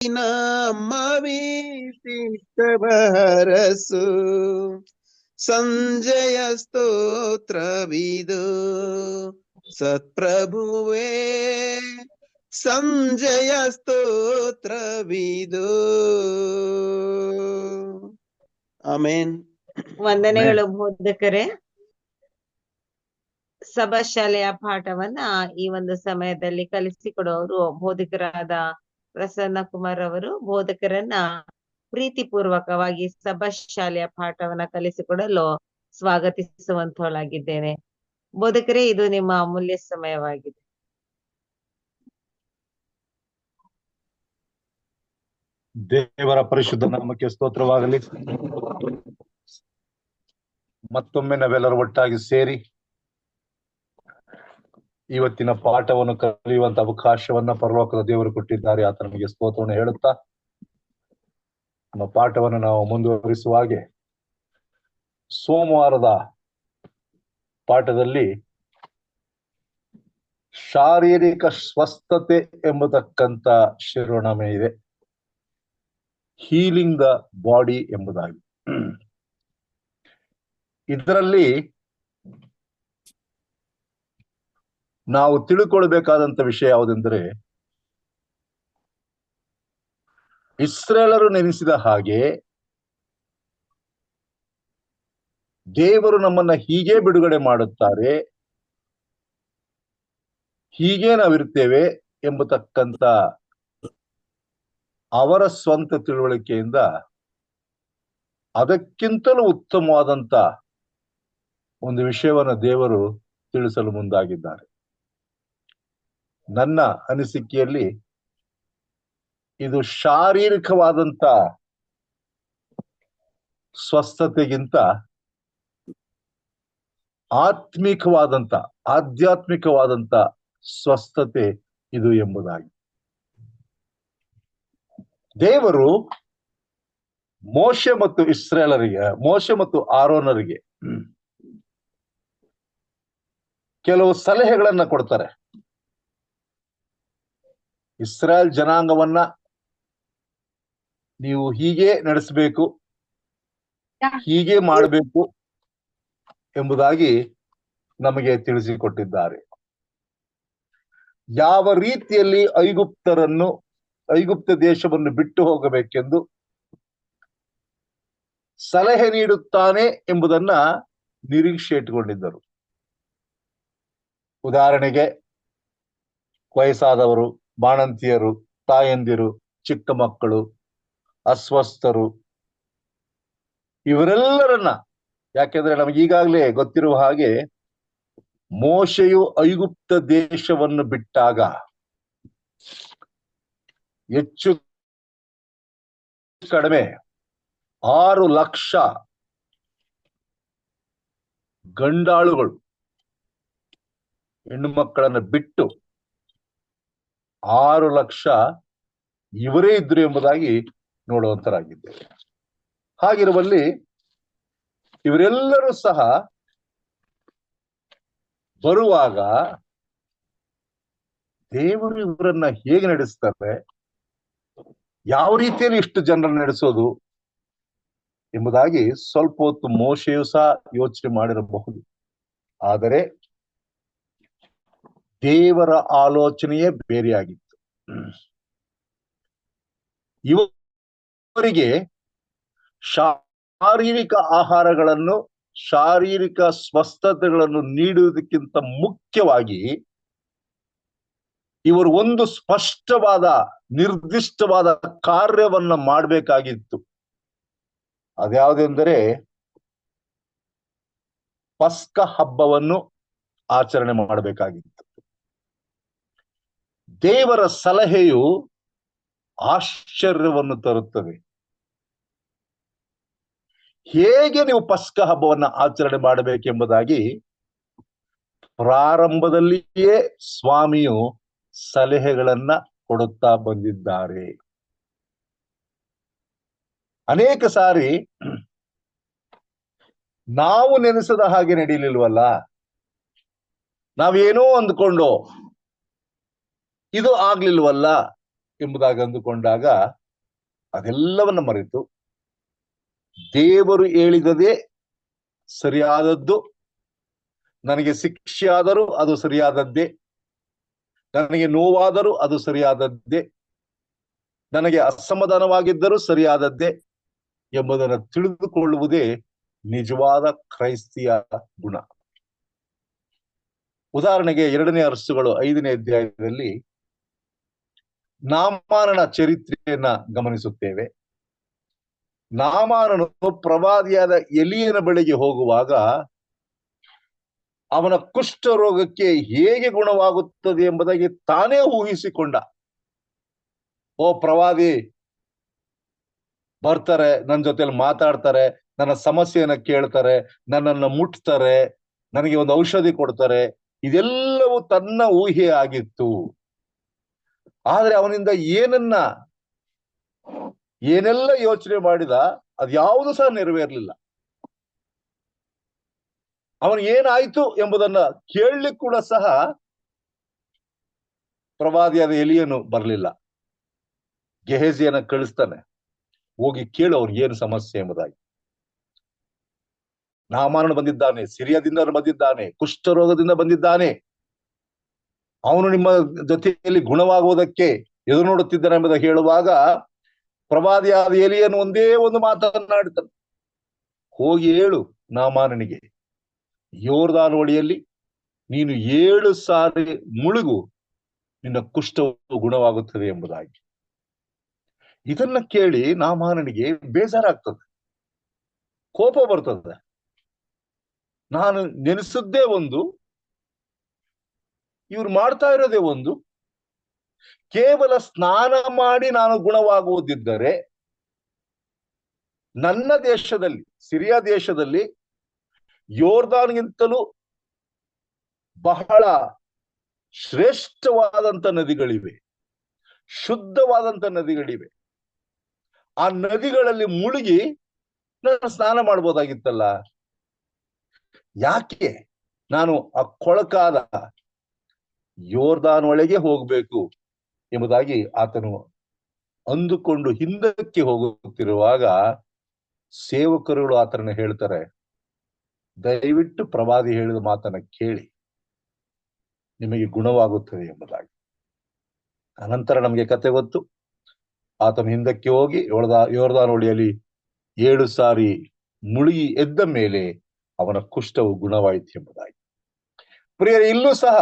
ನಮ್ಮ ವಿಶಿಷ್ಟವರಸು ಸಂಜಯ ಸ್ತೋತ್ರವಿದು ಸತ್ಪ್ರಭುವೇ ಸಂಜಯ ಸ್ತೋತ್ರವಿದು. ಆಮೇನ್. ವಂದನೆಗಳು ಬೋಧಕರೇ. ಸಭಾ ಶಾಲೆಯ ಪಾಠವನ್ನ ಈ ಒಂದು ಸಮಯದಲ್ಲಿ ಕಲಿಸಿಕೊಡುವವರು ಬೋಧಕರಾದ ಪ್ರಸನ್ನ ಕುಮಾರ್ ಅವರು. ಬೋಧಕರನ್ನ ಪ್ರೀತಿಪೂರ್ವಕವಾಗಿ ಸಭಾ ಶಾಲೆಯ ಪಾಠವನ್ನ ಕಲಿಸಿಕೊಡಲು ಸ್ವಾಗತಿಸುವಂತವಳಾಗಿದ್ದೇನೆ. ಬೋಧಕರೇ, ಇದು ನಿಮ್ಮ ಅಮೂಲ್ಯ ಸಮಯವಾಗಿದೆ. ದೇವರ ಪರಿಶುದ್ಧ ನಾಮಕ್ಕೆ ಸ್ತೋತ್ರವಾಗಲಿ. ಮತ್ತೊಮ್ಮೆ ನಾವೆಲ್ಲರೂ ಒಟ್ಟಾಗಿ ಸೇರಿ ಇವತ್ತಿನ ಪಾಠವನ್ನು ಕಲಿಯುವಂತ ಅವಕಾಶವನ್ನ ಪರಲೋಕದ ದೇವರು ಕೊಟ್ಟಿದ್ದಾರೆ. ಆತ ನಮಗೆ ಸ್ತೋತ್ರವನ್ನು ಹೇಳುತ್ತಾ ನಮ್ಮ ಪಾಠವನ್ನು ನಾವು ಮುಂದುವರಿಸುವ ಹಾಗೆ ಸೋಮವಾರದ ಪಾಠದಲ್ಲಿ ಶಾರೀರಿಕ ಸ್ವಸ್ಥತೆ ಎಂಬತಕ್ಕಂತ ಶಿರೋನಾಮೆ ಇದೆ. ಹೀಲಿಂಗ್ ದ ಬಾಡಿ ಎಂಬುದಾಗಿ. ಇದರಲ್ಲಿ ನಾವು ತಿಳ್ಕೊಳ್ಬೇಕಾದಂತ ವಿಷಯ ಯಾವುದೆಂದರೆ, ಇಸ್ರೇಲರು ನೆನೆಸಿದ ಹಾಗೆ ದೇವರು ನಮ್ಮನ್ನ ಹೀಗೆ ಬಿಡುಗಡೆ ಮಾಡುತ್ತಾರೆ, ಹೀಗೆ ನಾವಿರ್ತೇವೆ ಎಂಬತಕ್ಕಂತ ಅವರ ಸ್ವಂತ ತಿಳುವಳಿಕೆಯಿಂದ ಅದಕ್ಕಿಂತಲೂ ಉತ್ತಮವಾದಂತ ಒಂದು ವಿಷಯವನ್ನು ದೇವರು ತಿಳಿಸಲು ಮುಂದಾಗಿದ್ದಾರೆ. ನನ್ನ ಅನಿಸಿಕೆಯಲ್ಲಿ ಇದು ಶಾರೀರಿಕವಾದಂತ ಸ್ವಸ್ಥತೆಗಿಂತ ಆಧ್ಯಾತ್ಮಿಕವಾದಂತ ಸ್ವಸ್ಥತೆ ಇದು ಎಂಬುದಾಗಿ. ದೇವರು ಮೋಶೆ ಮತ್ತು ಆರೋನರಿಗೆ ಕೆಲವು ಸಲಹೆಗಳನ್ನ ಕೊಡ್ತಾರೆ. ಇಸ್ರಾಯೇಲ್ ಜನಾಂಗವನ್ನ ನೀವು ಹೀಗೆ ನಡೆಸಬೇಕು, ಹೀಗೆ ಮಾಡಬೇಕು ಎಂಬುದಾಗಿ ನಮಗೆ ತಿಳಿಸಿಕೊಟ್ಟಿದ್ದಾರೆ. ಯಾವ ರೀತಿಯಲ್ಲಿ ಐಗುಪ್ತ ದೇಶವನ್ನು ಬಿಟ್ಟು ಹೋಗಬೇಕೆಂದು ಸಲಹೆ ನೀಡುತ್ತಾನೆ ಎಂಬುದನ್ನ ನಿರೀಕ್ಷೆ ಇಟ್ಟುಕೊಂಡಿದ್ದರು. ಉದಾಹರಣೆಗೆ, ವಯಸ್ಸಾದವರು, ಬಾಣಂತಿಯರು, ತಾಯಂದಿರು, ಚಿಕ್ಕ ಮಕ್ಕಳು, ಅಸ್ವಸ್ಥರು, ಇವರೆಲ್ಲರನ್ನ, ಯಾಕೆಂದ್ರೆ ನಮಗೆ ಈಗಾಗಲೇ ಗೊತ್ತಿರುವ ಹಾಗೆ ಮೋಶೆಯು ಐಗುಪ್ತ ದೇಶವನ್ನು ಬಿಟ್ಟಾಗ ಹೆಚ್ಚು ಕಡಿಮೆ 6 ಲಕ್ಷ ಗಂಡಾಳುಗಳು ಹೆಣ್ಣು ಮಕ್ಕಳನ್ನ ಬಿಟ್ಟು 6 ಲಕ್ಷ ಇವರೇ ಇದ್ರು ಎಂಬುದಾಗಿ ನೋಡುವಂತರಾಗಿದ್ದೇವೆ. ಹಾಗಿರುವಲ್ಲಿ ಇವರೆಲ್ಲರೂ ಸಹ ಬರುವಾಗ ದೇವರು ಇವರನ್ನ ಹೇಗೆ ನಡೆಸ್ತಾರೆ, ಯಾವ ರೀತಿಯಲ್ಲಿ ಇಷ್ಟು ಜನರನ್ನು ನಡೆಸೋದು ಎಂಬುದಾಗಿ ಸ್ವಲ್ಪ ಹೊತ್ತು ಮೋಶೆಯು ಸಹ ಯೋಚನೆ ಮಾಡಿರಬಹುದು. ಆದರೆ ದೇವರ ಆಲೋಚನೆಯೇ ಬೇರೆಯಾಗಿತ್ತು. ಇವರಿಗೆ ಶಾರೀರಿಕ ಆಹಾರಗಳನ್ನು, ಶಾರೀರಿಕ ಸ್ವಸ್ಥತೆಗಳನ್ನು ನೀಡುವುದಕ್ಕಿಂತ ಮುಖ್ಯವಾಗಿ ಇವರು ಒಂದು ಸ್ಪಷ್ಟವಾದ, ನಿರ್ದಿಷ್ಟವಾದ ಕಾರ್ಯವನ್ನ ಮಾಡಬೇಕಾಗಿತ್ತು. ಅದ್ಯಾವುದೆಂದರೆ ಪಸ್ಕ ಹಬ್ಬವನ್ನು ಆಚರಣೆ ಮಾಡಬೇಕಾಗಿತ್ತು. ದೇವರ ಸಲಹೆಯು ಆಶ್ಚರ್ಯವನ್ನು ತರುತ್ತದೆ. ಹೇಗೆ ನೀವು ಪಸ್ಕ ಹಬ್ಬವನ್ನ ಆಚರಣೆ ಮಾಡಬೇಕೆಂಬುದಾಗಿ ಪ್ರಾರಂಭದಲ್ಲಿಯೇ ಸ್ವಾಮಿಯು ಸಲಹೆಗಳನ್ನ ಕೊಡುತ್ತಾ ಬಂದಿದ್ದಾರೆ. ಅನೇಕ ಸಾರಿ ನಾವು ನೆನೆಸದ ಹಾಗೆ ನಡೀಲಿಲ್ವಲ್ಲ, ನಾವೇನೋ ಅಂದ್ಕೊಂಡು ಇದು ಆಗ್ಲಿಲ್ವಲ್ಲ ಎಂಬುದಾಗಿ ಅಂದುಕೊಂಡಾಗ ಅದೆಲ್ಲವನ್ನ ಮರೆತು ದೇವರು ಹೇಳಿದದೇ ಸರಿಯಾದದ್ದು, ನನಗೆ ಶಿಕ್ಷೆ ಆದರೂ ಅದು ಸರಿಯಾದದ್ದೇ, ನನಗೆ ನೋವಾದರೂ ಅದು ಸರಿಯಾದದ್ದೇ, ನನಗೆ ಅಸಮಾಧಾನವಾಗಿದ್ದರೂ ಸರಿಯಾದದ್ದೇ ಎಂಬುದನ್ನು ತಿಳಿದುಕೊಳ್ಳುವುದೇ ನಿಜವಾದ ಕ್ರೈಸ್ತಿಯ ಗುಣ. ಉದಾಹರಣೆಗೆ 2ನೇ ಅರಸುಗಳು 5ನೇ ಅಧ್ಯಾಯದಲ್ಲಿ ನಾಮಾನನ ಚರಿತ್ರೆಯನ್ನ ಗಮನಿಸುತ್ತೇವೆ. ನಾಮಾನನು ಪ್ರವಾದಿಯಾದ ಎಲೀಯನ ಬಳಿಗೆ ಹೋಗುವಾಗ ಅವನ ಕುಷ್ಠ ರೋಗಕ್ಕೆ ಹೇಗೆ ಗುಣವಾಗುತ್ತದೆ ಎಂಬುದಾಗಿ ತಾನೇ ಊಹಿಸಿಕೊಂಡ. ಓ, ಪ್ರವಾದಿ ಬರ್ತಾರೆ, ನನ್ನ ಜೊತೆಲಿ ಮಾತಾಡ್ತಾರೆ, ನನ್ನ ಸಮಸ್ಯೆಯನ್ನ ಕೇಳ್ತಾರೆ, ನನ್ನನ್ನು ಮುಟ್ತಾರೆ, ನನಗೆ ಒಂದು ಔಷಧಿ ಕೊಡ್ತಾರೆ. ಇದೆಲ್ಲವೂ ತನ್ನ ಊಹೆ ಆಗಿತ್ತು. ಆದ್ರೆ ಅವನಿಂದ ಏನೆಲ್ಲ ಯೋಚನೆ ಮಾಡಿದ, ಅದ್ಯಾವುದು ಸಹ ನೆರವೇರ್ಲಿಲ್ಲ. ಅವನು ಏನಾಯ್ತು ಎಂಬುದನ್ನ ಕೇಳಲಿಕ್ಕೆ ಕೂಡ ಸಹ ಪ್ರವಾದಿಯಾದ ಎಲಿಯನು ಬರಲಿಲ್ಲ. ಗೆಹಜಿಯನ್ನ ಕಳಿಸ್ತಾನೆ, ಹೋಗಿ ಕೇಳು ಅವ್ರಿಗೆ ಏನು ಸಮಸ್ಯೆ ಎಂಬುದಾಗಿ. ನಾಮಾನನು ಬಂದಿದ್ದಾನೆ, ಸಿರಿಯಾದಿಂದ ಬಂದಿದ್ದಾನೆ, ಕುಷ್ಠರೋಗದಿಂದ ಬಂದಿದ್ದಾನೆ, ಅವನು ನಿಮ್ಮ ಜೊತೆಯಲ್ಲಿ ಗುಣವಾಗುವುದಕ್ಕೆ ಎದುರು ನೋಡುತ್ತಿದ್ದಾನೆ ಎಂಬುದಾಗಿ ಹೇಳುವಾಗ ಪ್ರವಾದಿಯಾದ ಎಲಿಯನು ಒಂದೇ ಒಂದು ಮಾತನ್ನಾಡ್ತಾನೆ, ಹೋಗಿ ಹೇಳು ನಾಮಾನನಿಗೆ, ಯೋರ್ದಾನ್ ಹೊಳೆಯಲ್ಲಿ ನೀನು 7 ಸಾರಿ ಮುಳುಗು, ನಿನ್ನ ಕುಷ್ಠವು ಗುಣವಾಗುತ್ತದೆ ಎಂಬುದಾಗಿ. ಇದನ್ನ ಕೇಳಿ ನಾಮಾನನಿಗೆ ಬೇಜಾರಾಗ್ತದೆ, ಕೋಪ ಬರ್ತದೆ. ನಾನು ನೆನೆಸಿದ್ದೇ ಒಂದು, ಇವ್ರು ಮಾಡ್ತಾ ಇರೋದೇ ಒಂದು. ಕೇವಲ ಸ್ನಾನ ಮಾಡಿ ನಾನು ಗುಣವಾಗುವುದಿದ್ದರೆ ನನ್ನ ದೇಶದಲ್ಲಿ, ಸಿರಿಯಾ ದೇಶದಲ್ಲಿ ಯೋರ್ದಾನ್ಗಿಂತಲೂ ಬಹಳ ಶ್ರೇಷ್ಠವಾದಂತ ನದಿಗಳಿವೆ, ಶುದ್ಧವಾದಂತ ನದಿಗಳಿವೆ. ಆ ನದಿಗಳಲ್ಲಿ ಮುಳುಗಿ ನಾನು ಸ್ನಾನ ಮಾಡ್ಬೋದಾಗಿತ್ತಲ್ಲ. ಯಾಕೆ ನಾನು ಆ ಕೊಳಕಾದ ಯೋರ್ದಾನ್ ಒಳಗೆ ಹೋಗ್ಬೇಕು ಎಂಬುದಾಗಿ ಆತನು ಅಂದುಕೊಂಡು ಹಿಂದಕ್ಕೆ ಹೋಗುತ್ತಿರುವಾಗ ಸೇವಕರುಗಳು ಆತನ ಹೇಳ್ತಾರೆ, ದಯವಿಟ್ಟು ಪ್ರವಾದಿ ಹೇಳಿದ ಮಾತನ್ನ ಕೇಳಿ, ನಿಮಗೆ ಗುಣವಾಗುತ್ತದೆ ಎಂಬುದಾಗಿ. ಅನಂತರ ನಮಗೆ ಕತೆ ಗೊತ್ತು. ಆತನು ಹಿಂದಕ್ಕೆ ಹೋಗಿ ಯೋರ್ದಾನ್ ಹೊಳೆಯಲ್ಲಿ 7 ಸಾರಿ ಮುಳುಗಿ ಎದ್ದ ಮೇಲೆ ಅವನ ಕುಷ್ಠವು ಗುಣವಾಯಿತು ಎಂಬುದಾಗಿ. ಪ್ರಿಯರೇ, ಇಲ್ಲೂ ಸಹ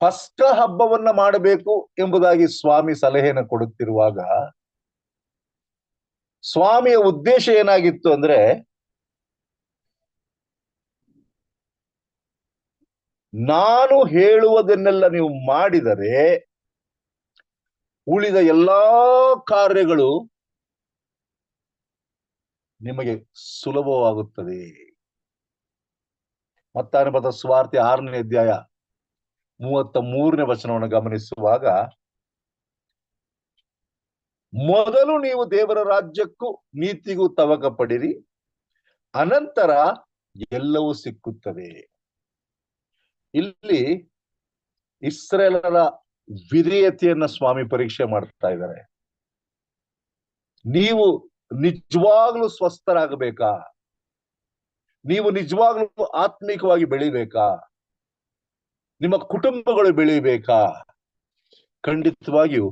ಪಸ್ಕ ಹಬ್ಬವನ್ನ ಮಾಡಬೇಕು ಎಂಬುದಾಗಿ ಸ್ವಾಮಿ ಸಲಹೆಯನ್ನು ಕೊಡುತ್ತಿರುವಾಗ ಸ್ವಾಮಿಯ ಉದ್ದೇಶ ಏನಾಗಿತ್ತು ಅಂದ್ರೆ, ನಾನು ಹೇಳುವುದನ್ನೆಲ್ಲ ನೀವು ಮಾಡಿದರೆ ಉಳಿದ ಎಲ್ಲಾ ಕಾರ್ಯಗಳು ನಿಮಗೆ ಸುಲಭವಾಗುತ್ತದೆ. ಮತ್ತಾಯನ ಬರೆದ ಸುವಾರ್ತೆ 6ನೇ ಅಧ್ಯಾಯ 33ನೇ ವಚನವನ್ನು ಗಮನಿಸುವಾಗ, ಮೊದಲು ನೀವು ದೇವರ ರಾಜ್ಯಕ್ಕೂ ನೀತಿಗೂ ತವಕ ಪಡಿರಿ, ಅನಂತರ ಎಲ್ಲವೂ ಸಿಕ್ಕುತ್ತದೆ. ಇಲ್ಲಿ ಇಸ್ರೇಲರ ವಿಧೇಯತೆಯನ್ನ ಸ್ವಾಮಿ ಪರೀಕ್ಷೆ ಮಾಡ್ತಾ ಇದ್ದಾರೆ. ನೀವು ನಿಜವಾಗ್ಲೂ ಸ್ವಸ್ಥರಾಗಬೇಕಾ? ನೀವು ನಿಜವಾಗ್ಲೂ ಆತ್ಮಿಕವಾಗಿ ಬೆಳಿಬೇಕಾ? ನಿಮ್ಮ ಕುಟುಂಬಗಳು ಬೆಳಿಬೇಕಾ? ಖಂಡಿತವಾಗಿಯೂ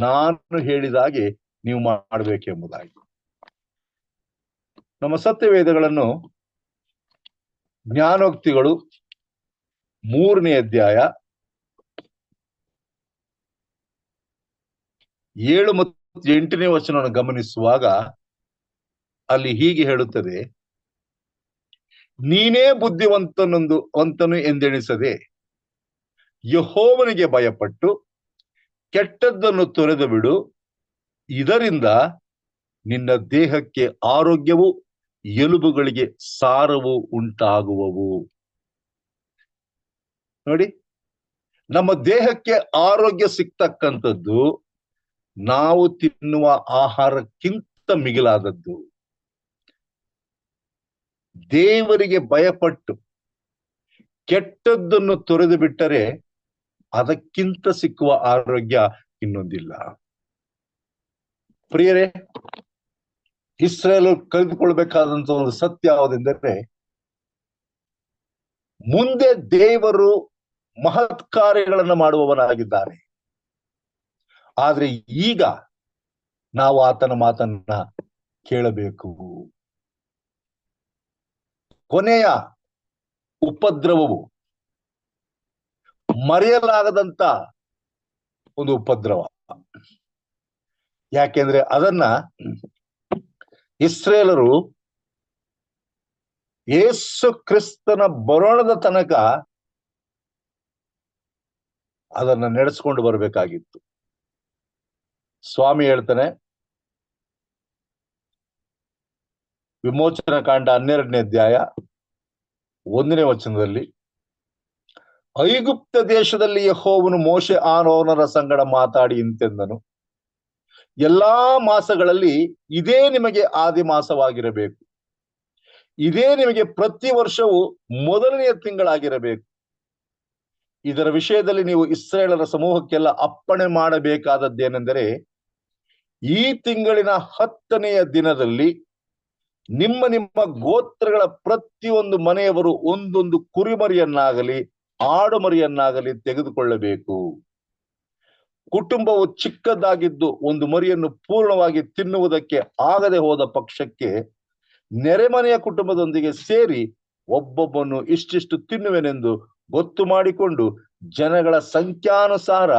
ನಾನು ಹೇಳಿದಾಗೆ ನೀವು ಮಾಡಬೇಕೆಂಬುದಾಗಿ. ನಮ್ಮ ಸತ್ಯವೇದಗಳನ್ನು ಜ್ಞಾನೋಕ್ತಿಗಳು 3ನೇ ಅಧ್ಯಾಯ 7 ಮತ್ತು 8ನೇ ವಚನವನ್ನು ಗಮನಿಸುವಾಗ ಅಲ್ಲಿ ಹೀಗೆ ಹೇಳುತ್ತದೆ, ನೀನೇ ಬುದ್ಧಿವಂತನು ಎಂದೆಣಿಸದೆ ಯೆಹೋವನಿಗೆ ಭಯಪಟ್ಟು ಕೆಟ್ಟದ್ದನ್ನು ತೊರೆದು ಬಿಡು, ಇದರಿಂದ ನಿನ್ನ ದೇಹಕ್ಕೆ ಆರೋಗ್ಯವು, ಎಲುಬುಗಳಿಗೆ ಸಾರವು ಉಂಟಾಗುವವು. ನೋಡಿ, ನಮ್ಮ ದೇಹಕ್ಕೆ ಆರೋಗ್ಯ ಸಿಗ್ತಕ್ಕಂಥದ್ದು ನಾವು ತಿನ್ನುವ ಆಹಾರಕ್ಕಿಂತ ಮಿಗಿಲಾದದ್ದು. ದೇವರಿಗೆ ಭಯಪಟ್ಟು ಕೆಟ್ಟದ್ದನ್ನು ತೊರೆದು ಬಿಟ್ಟರೆ ಅದಕ್ಕಿಂತ ಸಿಕ್ಕುವ ಆರೋಗ್ಯ ಇನ್ನೊಂದಿಲ್ಲ. ಪ್ರಿಯರೇ, ಇಸ್ರೇಲ್ ಕಳೆದುಕೊಳ್ಬೇಕಾದಂತ ಒಂದು ಸತ್ಯ ಯಾವುದೆಂದರೆ, ಮುಂದೆ ದೇವರು ಮಹತ್ ಕಾರ್ಯಗಳನ್ನು ಮಾಡುವವನಾಗಿದ್ದಾನೆ. ಆದ್ರೆ ಈಗ ನಾವು ಆತನ ಮಾತನ್ನ ಕೇಳಬೇಕು. ಕೊನೆಯ ಉಪದ್ರವವು ಮರೆಯಲಾಗದಂತ ಒಂದು ಉಪದ್ರವ. ಯಾಕೆಂದ್ರೆ ಅದನ್ನ ಇಸ್ರೇಲರು ಯೇಸು ಕ್ರಿಸ್ತನ ಬರೋಣದ ತನಕ ಅದನ್ನ ನಡೆಸ್ಕೊಂಡು ಬರಬೇಕಾಗಿತ್ತು. ಸ್ವಾಮಿ ಹೇಳ್ತಾನೆ, ವಿಮೋಚನ ಕಾಂಡ 12ನೇ ಅಧ್ಯಾಯ 1ನೇ ವಚನದಲ್ಲಿ, ಐಗುಪ್ತ ದೇಶದಲ್ಲಿ ಯೆಹೋವನು ಮೋಶೆ ಆರೋನರ ಸಂಗಡ ಮಾತಾಡಿ ಇಂತೆಂದನು, ಎಲ್ಲಾ ಮಾಸಗಳಲ್ಲಿ ಇದೇ ನಿಮಗೆ ಆದಿ ಮಾಸವಾಗಿರಬೇಕು, ಇದೇ ನಿಮಗೆ ಪ್ರತಿ ವರ್ಷವೂ ಮೊದಲನೆಯ ತಿಂಗಳಾಗಿರಬೇಕು. ಇದರ ವಿಷಯದಲ್ಲಿ ನೀವು ಇಸ್ರೇಲರ ಸಮೂಹಕ್ಕೆಲ್ಲ ಅಪ್ಪಣೆ ಮಾಡಬೇಕಾದದ್ದೇನೆಂದರೆ, ಈ ತಿಂಗಳಿನ 10ನೆಯ ದಿನದಲ್ಲಿ ನಿಮ್ಮ ನಿಮ್ಮ ಗೋತ್ರಗಳ ಪ್ರತಿಯೊಂದು ಮನೆಯವರು ಒಂದೊಂದು ಕುರಿಮರಿಯನ್ನಾಗಲಿ ಆಡು ಮರಿಯನ್ನಾಗಲಿ ತೆಗೆದುಕೊಳ್ಳಬೇಕು. ಕುಟುಂಬವು ಚಿಕ್ಕದಾಗಿದ್ದು ಒಂದು ಮರಿಯನ್ನು ಪೂರ್ಣವಾಗಿ ತಿನ್ನುವುದಕ್ಕೆ ಆಗದೆ ಹೋದ ಪಕ್ಷಕ್ಕೆ ನೆರೆಮನೆಯ ಕುಟುಂಬದೊಂದಿಗೆ ಸೇರಿ ಒಬ್ಬೊಬ್ಬನು ಇಷ್ಟಿಷ್ಟು ತಿನ್ನುವೆನೆಂದು ಗೊತ್ತು ಮಾಡಿಕೊಂಡು ಜನಗಳ ಸಂಖ್ಯಾನುಸಾರ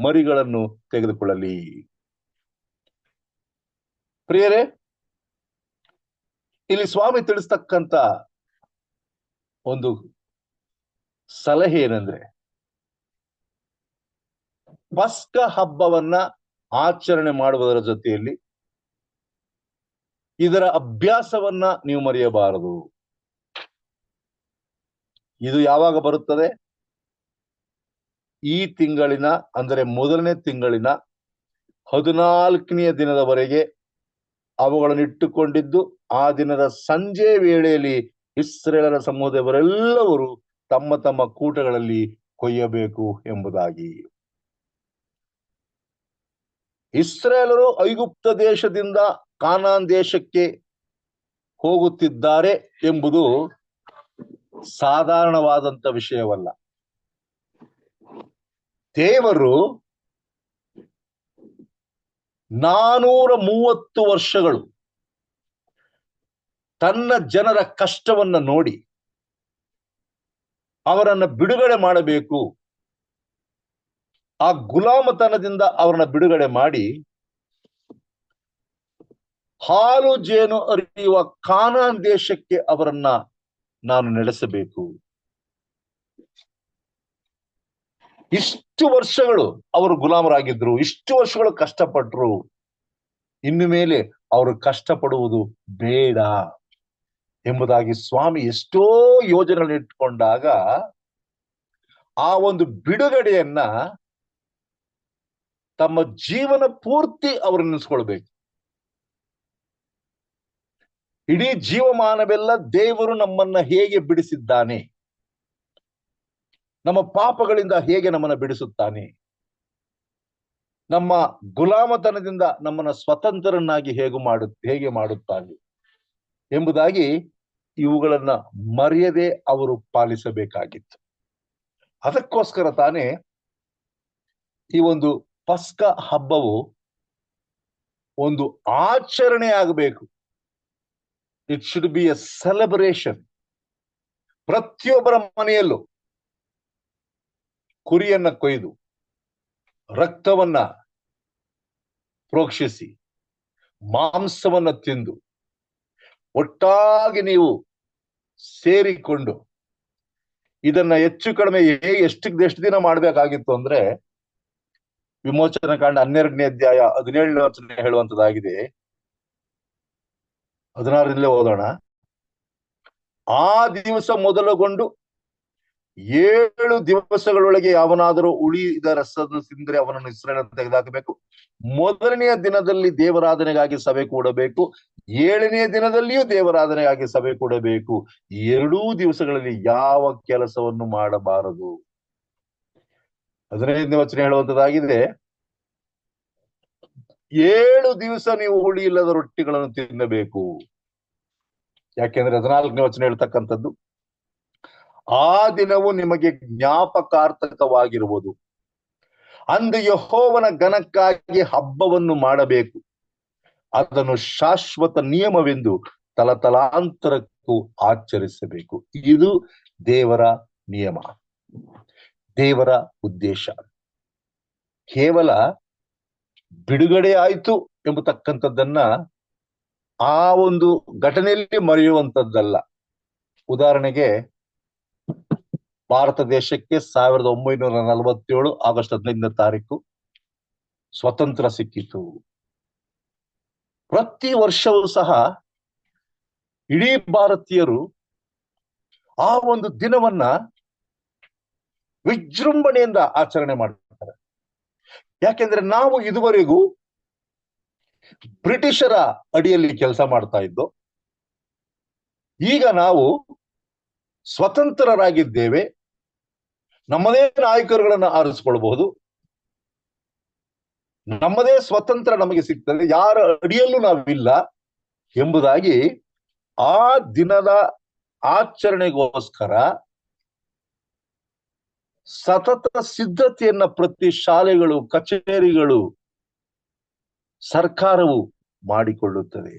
ಮರಿಗಳನ್ನು ತೆಗೆದುಕೊಳ್ಳಲಿ. ಪ್ರಿಯರೇ, ಇಲ್ಲಿ ಸ್ವಾಮಿ ತಿಳಿಸ್ತಕ್ಕಂತ ಒಂದು ಸಲಹೆ ಏನಂದ್ರೆ, ಪಸ್ಕ ಹಬ್ಬವನ್ನ ಆಚರಣೆ ಮಾಡುವುದರ ಜೊತೆಯಲ್ಲಿ ಇದರ ಅಭ್ಯಾಸವನ್ನ ನೀವು ಮರೆಯಬಾರದು. ಇದು ಯಾವಾಗ ಬರುತ್ತದೆ? ಈ ತಿಂಗಳಿನ, ಅಂದರೆ ಮೊದಲನೇ ತಿಂಗಳಿನ 14ನೆಯ ದಿನದವರೆಗೆ ಅವುಗಳನ್ನು ಇಟ್ಟುಕೊಂಡಿದ್ದು, ಆ ದಿನದ ಸಂಜೆ ವೇಳೆಯಲ್ಲಿ ಇಸ್ರೇಲರ ಸಮೂಹದವರೆಲ್ಲವರು ತಮ್ಮ ತಮ್ಮ ಕೂಟಗಳಲ್ಲಿ ಕೊಯ್ಯಬೇಕು ಎಂಬುದಾಗಿ. ಇಸ್ರೇಲರು ಐಗುಪ್ತ ದೇಶದಿಂದ ಕಾನಾನ್ ದೇಶಕ್ಕೆ ಹೋಗುತ್ತಿದ್ದಾರೆ ಎಂಬುದು ಸಾಧಾರಣವಾದಂತ ವಿಷಯವಲ್ಲ. ದೇವರು 430 ವರ್ಷಗಳು ತನ್ನ ಜನರ ಕಷ್ಟವನ್ನ ನೋಡಿ ಅವರನ್ನ ಬಿಡುಗಡೆ ಮಾಡಬೇಕು, ಆ ಗುಲಾಮತನದಿಂದ ಅವರನ್ನ ಬಿಡುಗಡೆ ಮಾಡಿ ಹಾಲು ಜೇನು ಹರಿಯುವ ಕಾನಾನ್ ದೇಶಕ್ಕೆ ಅವರನ್ನ ನಾನು ನಡೆಸಬೇಕು. ಇಷ್ಟು ವರ್ಷಗಳು ಅವರು ಗುಲಾಮರಾಗಿದ್ರು, ಇಷ್ಟು ವರ್ಷಗಳು ಕಷ್ಟಪಟ್ರು, ಇನ್ನು ಮೇಲೆ ಅವರು ಕಷ್ಟಪಡುವುದು ಬೇಡ ಎಂಬುದಾಗಿ ಸ್ವಾಮಿ ಎಷ್ಟೋ ಯೋಜನೆಗಳನ್ನು ಇಟ್ಕೊಂಡಾಗ ಆ ಒಂದು ಬಿಡುಗಡೆಯನ್ನ ತಮ್ಮ ಜೀವನ ಪೂರ್ತಿ ಅವರು ನೆನೆಸ್ಕೊಳ್ಬೇಕು. ಇಡೀ ಜೀವಮಾನವೆಲ್ಲ ದೇವರು ನಮ್ಮನ್ನ ಹೇಗೆ ಬಿಡಿಸಿದ್ದಾನೆ, ನಮ್ಮ ಪಾಪಗಳಿಂದ ಹೇಗೆ ನಮ್ಮನ್ನ ಬಿಡಿಸುತ್ತಾನೆ, ನಮ್ಮ ಗುಲಾಮತನದಿಂದ ನಮ್ಮನ್ನ ಸ್ವತಂತ್ರರನ್ನಾಗಿ ಹೇಗೆ ಮಾಡುತ್ತಾನೆ ಎಂಬುದಾಗಿ ಇವುಗಳನ್ನ ಮರೆಯದೆ ಅವರು ಪಾಲಿಸಬೇಕಾಗಿತ್ತು. ಅದಕ್ಕೋಸ್ಕರ ತಾನೇ ಈ ಒಂದು ಪಸ್ಕ ಹಬ್ಬವು ಒಂದು ಆಚರಣೆ ಆಗಬೇಕು. It should be A celebration. ಪ್ರತಿಯೊಬ್ಬರ ಮನೆಯಲ್ಲೂ ಕುರಿಯನ್ನ ಕೊಯ್ದು ರಕ್ತವನ್ನ ಪ್ರೋಕ್ಷಿಸಿ ಮಾಂಸವನ್ನ ತಿಂದು ಒಟ್ಟಾಗಿ ನೀವು ಸೇರಿಕೊಂಡು ಇದನ್ನ ಹೆಚ್ಚು ಕಡಿಮೆ ಎಷ್ಟು ದಿನ ಮಾಡ್ಬೇಕಾಗಿತ್ತು ಅಂದ್ರೆ, ವಿಮೋಚನ ಕಾಂಡ 12ನೇ ಅಧ್ಯಾಯ 17ನೇ ವಚನ ಹೇಳುವಂತದ್ದಾಗಿದೆ. 16ರಿಂದಲೇ ಓದೋಣ. ಆ ದಿವಸ ಮೊದಲುಗೊಂಡು 7 ದಿವಸಗಳೊಳಗೆ ಯಾವನಾದರೂ ಉಳಿದ ರಸವನ್ನು ತಿಂದರೆ ಅವನನ್ನು ಇಸ್ರಾಯೇಲನ್ನು ತೆಗೆದುಹಾಕಬೇಕು. ಮೊದಲನೆಯ ದಿನದಲ್ಲಿ ದೇವರಾಧನೆಗಾಗಿ ಸಭೆ ಕೂಡಬೇಕು, 7ನೇ ದಿನದಲ್ಲಿಯೂ ದೇವರಾಧನೆಗಾಗಿ ಸಭೆ ಕೂಡಬೇಕು. 2 ದಿವಸಗಳಲ್ಲಿ ಯಾವ ಕೆಲಸವನ್ನು ಮಾಡಬಾರದು. 15ನೇ ವಚನ ಹೇಳುವಂತದ್ದಾಗಿದೆ, 7 ದಿವಸ ನೀವು ಹುಳಿ ಇಲ್ಲದ ರೊಟ್ಟಿಗಳನ್ನು ತಿನ್ನಬೇಕು. ಯಾಕೆಂದ್ರೆ 14ನೇ ವಚನ ಹೇಳ್ತಕ್ಕಂಥದ್ದು, ಆ ದಿನವು ನಿಮಗೆ ಜ್ಞಾಪಕಾರ್ಥಕವಾಗಿರುವುದು. ಅಂದು ಯೆಹೋವನ ಘನಕ್ಕಾಗಿ ಹಬ್ಬವನ್ನು ಮಾಡಬೇಕು. ಅದನ್ನು ಶಾಶ್ವತ ನಿಯಮವೆಂದು ತಲತಲಾಂತರಕ್ಕೂ ಆಚರಿಸಬೇಕು. ಇದು ದೇವರ ನಿಯಮ, ದೇವರ ಉದ್ದೇಶ. ಕೇವಲ ಬಿಡುಗಡೆ ಆಯ್ತು ಎಂಬತಕ್ಕಂಥದ್ದನ್ನ ಆ ಒಂದು ಘಟನೆಯಲ್ಲಿ ಮರೆಯುವಂಥದ್ದಲ್ಲ. ಉದಾಹರಣೆಗೆ, ಭಾರತ ದೇಶಕ್ಕೆ 1947 ಆಗಸ್ಟ್ 15ನೇ ತಾರೀಕು ಸ್ವತಂತ್ರ ಸಿಕ್ಕಿತು. ಪ್ರತಿ ವರ್ಷವೂ ಸಹ ಇಡೀ ಭಾರತೀಯರು ಆ ಒಂದು ದಿನವನ್ನ ವಿಜೃಂಭಣೆಯಿಂದ ಆಚರಣೆ ಮಾಡ್ತಾರೆ. ಯಾಕೆಂದ್ರೆ ನಾವು ಇದುವರೆಗೂ ಬ್ರಿಟಿಷರ ಅಡಿಯಲ್ಲಿ ಕೆಲಸ ಮಾಡ್ತಾ ಇದ್ದೋ, ಈಗ ನಾವು ಸ್ವತಂತ್ರರಾಗಿದ್ದೇವೆ, ನಮ್ಮದೇ ನಾಯಕರುಗಳನ್ನ ಆರಿಸ್ಕೊಳ್ಬಹುದು, ನಮ್ಮದೇ ಸ್ವತಂತ್ರ ನಮಗೆ ಸಿಗ್ತದೆ, ಯಾರ ಅಡಿಯಲ್ಲೂ ನಾವಿಲ್ಲ ಎಂಬುದಾಗಿ ಆ ದಿನದ ಆಚರಣೆಗೋಸ್ಕರ ಸತತ ಸಿದ್ಧತೆಯನ್ನ ಪ್ರತಿ ಶಾಲೆಗಳು, ಕಚೇರಿಗಳು, ಸರ್ಕಾರವು ಮಾಡಿಕೊಳ್ಳುತ್ತದೆ.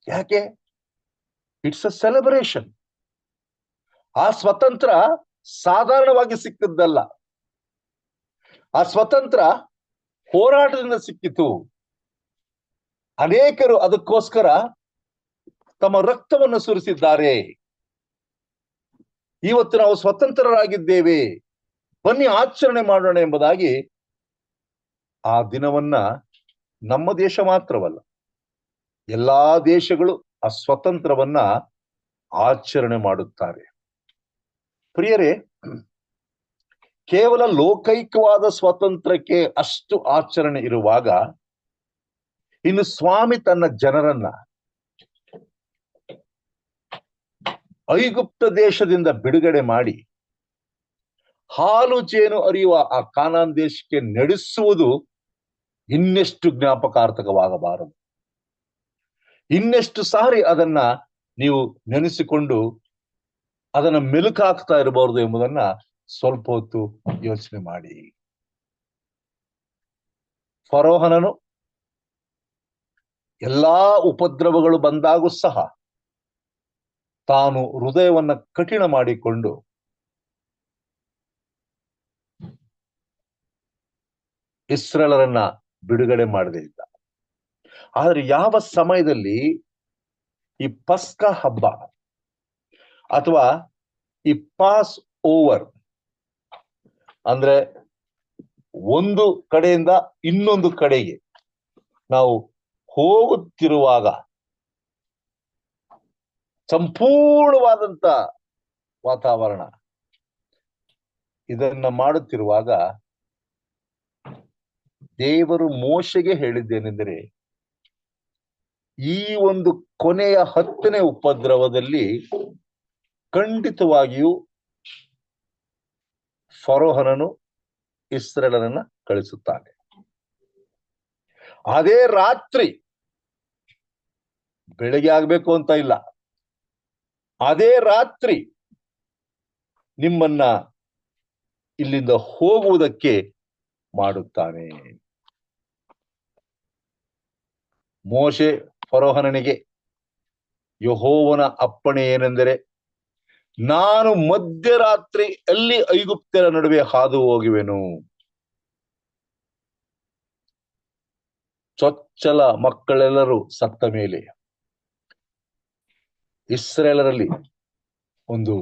ಯಾಕೆ? It's a celebration. ಆ ಸ್ವತಂತ್ರ ಸಾಧಾರಣವಾಗಿ ಸಿಕ್ಕಿದ್ದಲ್ಲ, ಆ ಸ್ವತಂತ್ರ ಹೋರಾಟದಿಂದ ಸಿಕ್ಕಿತು. ಅನೇಕರು ಅದಕ್ಕೋಸ್ಕರ ತಮ್ಮ ರಕ್ತವನ್ನು ಸುರಿಸಿದ್ದಾರೆ. ಇವತ್ತು ನಾವು ಸ್ವತಂತ್ರರಾಗಿದ್ದೇವೆ, ಬನ್ನಿ ಆಚರಣೆ ಮಾಡೋಣ ಎಂಬುದಾಗಿ ಆ ದಿನವನ್ನ ನಮ್ಮ ದೇಶ ಮಾತ್ರವಲ್ಲ, ಎಲ್ಲಾ ದೇಶಗಳು ಆ ಸ್ವತಂತ್ರವನ್ನ ಆಚರಣೆ ಮಾಡುತ್ತಾರೆ. ಪ್ರಿಯರೇ, ಕೇವಲ ಲೋಕೈಕವಾದ ಸ್ವಾತಂತ್ರ್ಯಕ್ಕೆ ಅಷ್ಟು ಆಚರಣೆ ಇರುವಾಗ, ಇನ್ನು ಸ್ವಾಮಿ ತನ್ನ ಜನರನ್ನ ಐಗುಪ್ತ ದೇಶದಿಂದ ಬಿಡುಗಡೆ ಮಾಡಿ ಹಾಲು ಜೇನು ಹರಿಯುವ ಆ ಕಾನಾನ್ ದೇಶಕ್ಕೆ ನಡೆಸುವುದು ಇನ್ನೆಷ್ಟು ಜ್ಞಾಪಕಾರ್ಥಕವಾಗಬಾರದು. ಇನ್ನೆಷ್ಟು ಸಾರಿ ಅದನ್ನ ನೀವು ನೆನೆಸಿಕೊಂಡು ಅದನ್ನ ಮೆಲುಕಾಗ್ತಾ ಇರಬಾರದು ಎಂಬುದನ್ನ ಸ್ವಲ್ಪ ಹೊತ್ತು ಯೋಚನೆ ಮಾಡಿ. ಫರೋಹನನು ಎಲ್ಲಾ ಉಪದ್ರವಗಳು ಬಂದಾಗೂ ಸಹ ತಾನು ಹೃದಯವನ್ನ ಕಠಿಣ ಮಾಡಿಕೊಂಡು ಇಸ್ರಾಯೇಲರನ್ನ ಬಿಡುಗಡೆ ಮಾಡದೇ ಇದ್ದ. ಆದ್ರೆ ಯಾವ ಸಮಯದಲ್ಲಿ ಈ ಪಸ್ಕ ಹಬ್ಬ ಅಥವಾ ಈ ಪಾಸ್ ಓವರ್ ಅಂದ್ರೆ ಒಂದು ಕಡೆಯಿಂದ ಇನ್ನೊಂದು ಕಡೆಗೆ ನಾವು ಹೋಗುತ್ತಿರುವಾಗ ಸಂಪೂರ್ಣವಾದಂತ ವಾತಾವರಣ, ಇದನ್ನ ಮಾಡುತ್ತಿರುವಾಗ ದೇವರು ಮೋಶೆಗೆ ಹೇಳಿದ್ದೇನೆಂದರೆ, ಈ ಒಂದು ಕೊನೆಯ 10ನೇ ಉಪದ್ರವದಲ್ಲಿ ಖಂಡಿತವಾಗಿಯೂ ಫರೋಹನನು ಇಸ್ರಾಯೇಲರನ್ನ ಕಳಿಸುತ್ತಾನೆ. ಅದೇ ರಾತ್ರಿ, ಬೆಳಗ್ಗೆ ಆಗ್ಬೇಕು ಅಂತ ಇಲ್ಲ, ಅದೇ ರಾತ್ರಿ ನಿಮ್ಮನ್ನ ಇಲ್ಲಿಂದ ಹೋಗುವುದಕ್ಕೆ ಮಾಡುತ್ತಾನೆ. ಮೋಶೆ ಫರೋಹನನಿಗೆ ಯೆಹೋವನ ಅಪ್ಪಣೆ ಏನೆಂದರೆ, ನಾನು ಮಧ್ಯರಾತ್ರಿ ಅಲ್ಲಿ ಐಗುಪ್ತ್ಯರ ನಡುವೆ ಹಾದು ಹೋಗುವೆನು. ಚೊಚ್ಚಲ ಮಕ್ಕಳೆಲ್ಲರೂ ಸತ್ತ ಮೇಲೆ ಇಸ್ರಾಯೇಲರಲ್ಲಿ ಒಂದು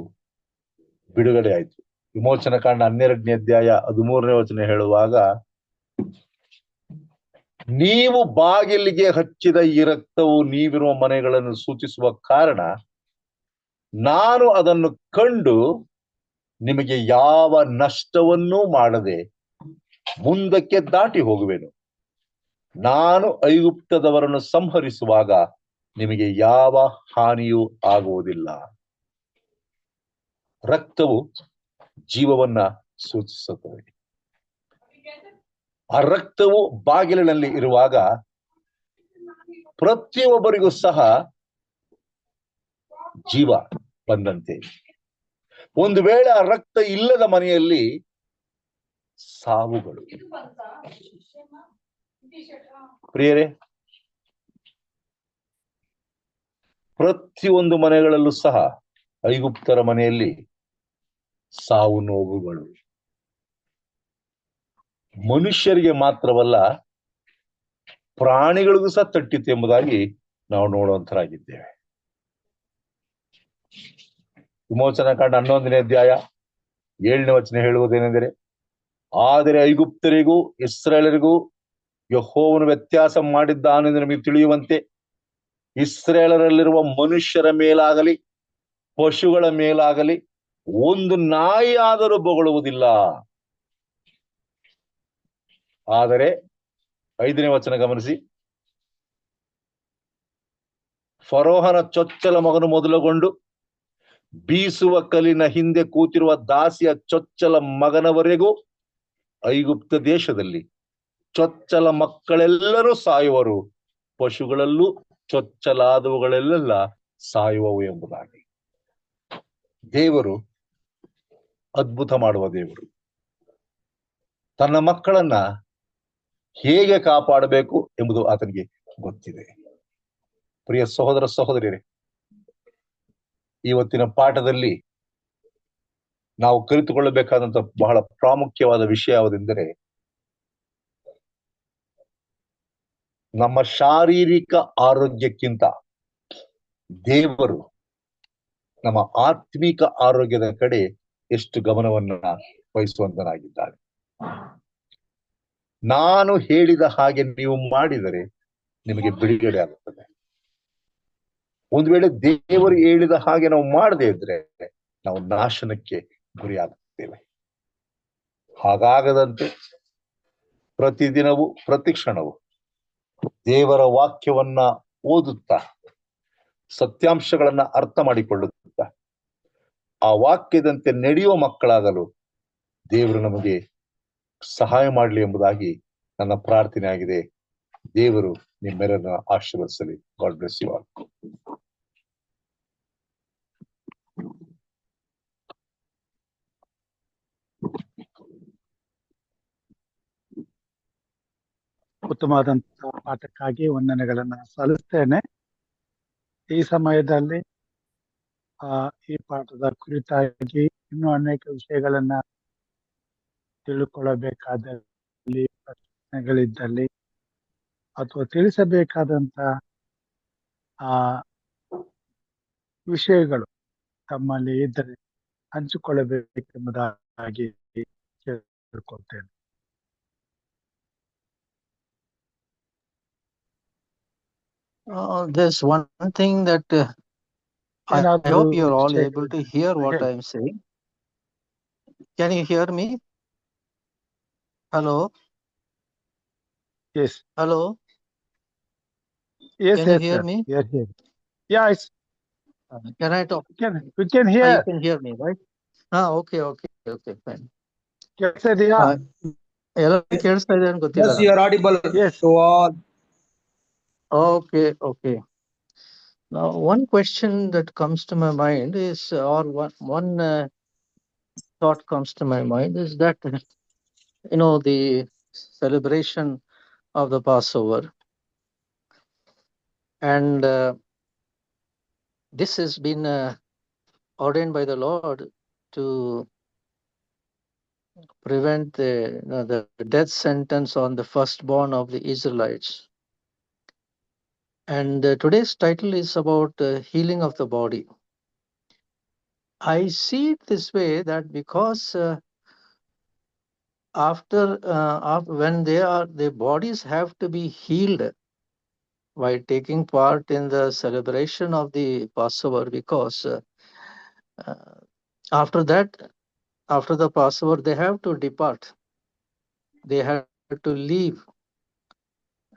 ಬಿಡುಗಡೆ ಆಯ್ತು. ವಿಮೋಚನ ಕಾಂಡ 12ನೇ ಅಧ್ಯಾಯ 13ನೇ ವಚನ ಹೇಳುವಾಗ, ನೀವು ಬಾಗಿಲಿಗೆ ಹಚ್ಚಿದ ಈ ರಕ್ತವು ನೀವಿರುವ ಮನೆಗಳನ್ನು ಸೂಚಿಸುವ ಕಾರಣ ನಾನು ಅದನ್ನು ಕಂಡು ನಿಮಗೆ ಯಾವ ನಷ್ಟವನ್ನೂ ಮಾಡದೆ ಮುಂದಕ್ಕೆ ದಾಟಿ ಹೋಗುವೆನು. ನಾನು ಐಗುಪ್ತದವರನ್ನು ಸಂಹರಿಸುವಾಗ ನಿಮಗೆ ಯಾವ ಹಾನಿಯೂ ಆಗುವುದಿಲ್ಲ. ರಕ್ತವು ಜೀವವನ್ನ ಸೂಚಿಸುತ್ತದೆ. ಆ ರಕ್ತವು ಬಾಗಿಲಿನಲ್ಲಿ ಇರುವಾಗ ಪ್ರತಿಯೊಬ್ಬರಿಗೂ ಸಹ ಜೀವ ಬಂದಂತೆ. ಒಂದು ವೇಳೆ ಆ ರಕ್ತ ಇಲ್ಲದ ಮನೆಯಲ್ಲಿ ಸಾವುಗಳು. ಪ್ರಿಯರೇ, ಪ್ರತಿಯೊಂದು ಮನೆಗಳಲ್ಲೂ ಸಹ ಐಗುಪ್ತರ ಮನೆಯಲ್ಲಿ ಸಾವು ನೋವುಗಳು. ಮನುಷ್ಯರಿಗೆ ಮಾತ್ರವಲ್ಲ, ಪ್ರಾಣಿಗಳಿಗೂ ಸಹ ತಟ್ಟಿತ್ತು ಎಂಬುದಾಗಿ ನಾವು ನೋಡುವಂತರಾಗಿದ್ದೇವೆ. ವಿಮೋಚನಕಾಂಡ 11ನೇ ಅಧ್ಯಾಯ 7ನೇ ವಚನ ಹೇಳುವುದೇನೆಂದರೆ, ಆದರೆ ಐಗುಪ್ತರಿಗೂ ಇಸ್ರಾಯೇಲರಿಗೂ ಯೆಹೋವನು ವ್ಯತ್ಯಾಸ ಮಾಡಿದ್ದಾನೆಂದು ನಮಗೆ ತಿಳಿಯುವಂತೆ ಇಸ್ರಾಯೇಲರಲ್ಲಿರುವ ಮನುಷ್ಯರ ಮೇಲಾಗಲಿ ಪಶುಗಳ ಮೇಲಾಗಲಿ ಒಂದು ನಾಯಿ ಆದರೂ ಬೊಗಳುವುದಿಲ್ಲ. ಆದರೆ 5ನೇ ವಚನ ಗಮನಿಸಿ, ಫರೋಹನ ಚೊಚ್ಚಲ ಮಗನು ಮೊದಲುಗೊಂಡು ಬೀಸುವ ಕಲ್ಲಿನ ಹಿಂದೆ ಕೂತಿರುವ ದಾಸಿಯ ಚೊಚ್ಚಲ ಮಗನವರೆಗೂ ಐಗುಪ್ತ ದೇಶದಲ್ಲಿ ಚೊಚ್ಚಲ ಮಕ್ಕಳೆಲ್ಲರೂ ಸಾಯುವರು, ಪಶುಗಳಲ್ಲೂ ಚೊಚ್ಚಲಾದವುಗಳೆಲ್ಲ ಸಾಯುವವು ಎಂಬುದಾಗಿ. ದೇವರು ಅದ್ಭುತ ಮಾಡುವ ದೇವರು. ತನ್ನ ಮಕ್ಕಳನ್ನ ಹೇಗೆ ಕಾಪಾಡಬೇಕು ಎಂಬುದು ಆತನಿಗೆ ಗೊತ್ತಿದೆ. ಪ್ರಿಯ ಸಹೋದರ ಸಹೋದರಿಯರೇ, ಇವತ್ತಿನ ಪಾಠದಲ್ಲಿ ನಾವು ಕಲಿತುಕೊಳ್ಳಬೇಕಾದಂತ ಬಹಳ ಪ್ರಾಮುಖ್ಯವಾದ ವಿಷಯ ಯಾವುದೆಂದರೆ, ನಮ್ಮ ಶಾರೀರಿಕ ಆರೋಗ್ಯಕ್ಕಿಂತ ದೇವರು ನಮ್ಮ ಆತ್ಮಿಕ ಆರೋಗ್ಯದ ಕಡೆ ಎಷ್ಟು ಗಮನವನ್ನ ವಹಿಸುವಂತನಾಗಿದ್ದಾನೆ. ನಾನು ಹೇಳಿದ ಹಾಗೆ ನೀವು ಮಾಡಿದರೆ ನಿಮಗೆ ಬಿಡುಗಡೆ ಆಗುತ್ತದೆ. ಒಂದು ವೇಳೆ ದೇವರು ಹೇಳಿದ ಹಾಗೆ ನಾವು ಮಾಡದೇ ಇದ್ರೆ ನಾವು ನಾಶನಕ್ಕೆ ಗುರಿಯಾಗುತ್ತೇವೆ. ಹಾಗಾಗದಂತೆ ಪ್ರತಿದಿನವೂ ಪ್ರತಿ ಕ್ಷಣವೂ ದೇವರ ವಾಕ್ಯವನ್ನ ಓದುತ್ತಾ ಸತ್ಯಾಂಶಗಳನ್ನ ಅರ್ಥ ಮಾಡಿಕೊಳ್ಳುತ್ತಾ ಆ ವಾಕ್ಯದಂತೆ ನಡೆಯುವ ಮಕ್ಕಳಾಗಲು ದೇವರು ನಮಗೆ ಸಹಾಯ ಮಾಡಲಿ ಎಂಬುದಾಗಿ ನನ್ನ ಪ್ರಾರ್ಥನೆ ಆಗಿದೆ. ದೇವರು ನಿಮ್ಮೆಲ್ಲರನ್ನ ಆಶೀರ್ವದಿಸಲಿ. God bless you all. ಉತ್ತಮವಾದಂತಹ ಪಾಠಕ್ಕಾಗಿ ವಂದನೆಗಳನ್ನ ಸಲ್ಲಿಸ್ತೇನೆ. ಈ ಸಮಯದಲ್ಲಿ ಈ ಪಾಠದ ಕುರಿತಾಗಿ ಇನ್ನೂ ಅನೇಕ ವಿಷಯಗಳನ್ನ ತಿಳ್ಕೊಳ್ಳಬೇಕಾದಲ್ಲಿ, ಪ್ರಶ್ನೆಗಳಿದ್ದಲ್ಲಿ ಅಥವಾ ತಿಳಿಸಬೇಕಾದಂತ ವಿಷಯಗಳು ತಮ್ಮಲ್ಲಿ ಇದ್ದರೆ ಹಂಚಿಕೊಳ್ಳಬೇಕೆಂಬುದಾಗಿ ಕೇಳಿಕೊಳ್ತೇನೆ. There's one thing that I hope you're all able to hear what I'm saying. Can you hear me? Hello? Yes. Hello? Yes, Can you hear me? Yes, yes. Yeah, can I talk? We can hear. You can hear me, right? Okay, fine. Yes, you are audible. Yes. So all. Okay. Now, one question that comes to my mind is, or one thought comes to my mind is that, the celebration of the Passover, and this has been ordained by the Lord to prevent the death sentence on the firstborn of the Israelites. And today's title is about healing of the body. I see it this way, that because after when their bodies have to be healed by taking part in the celebration of the Passover, because after the Passover, they have to depart. They had to leave.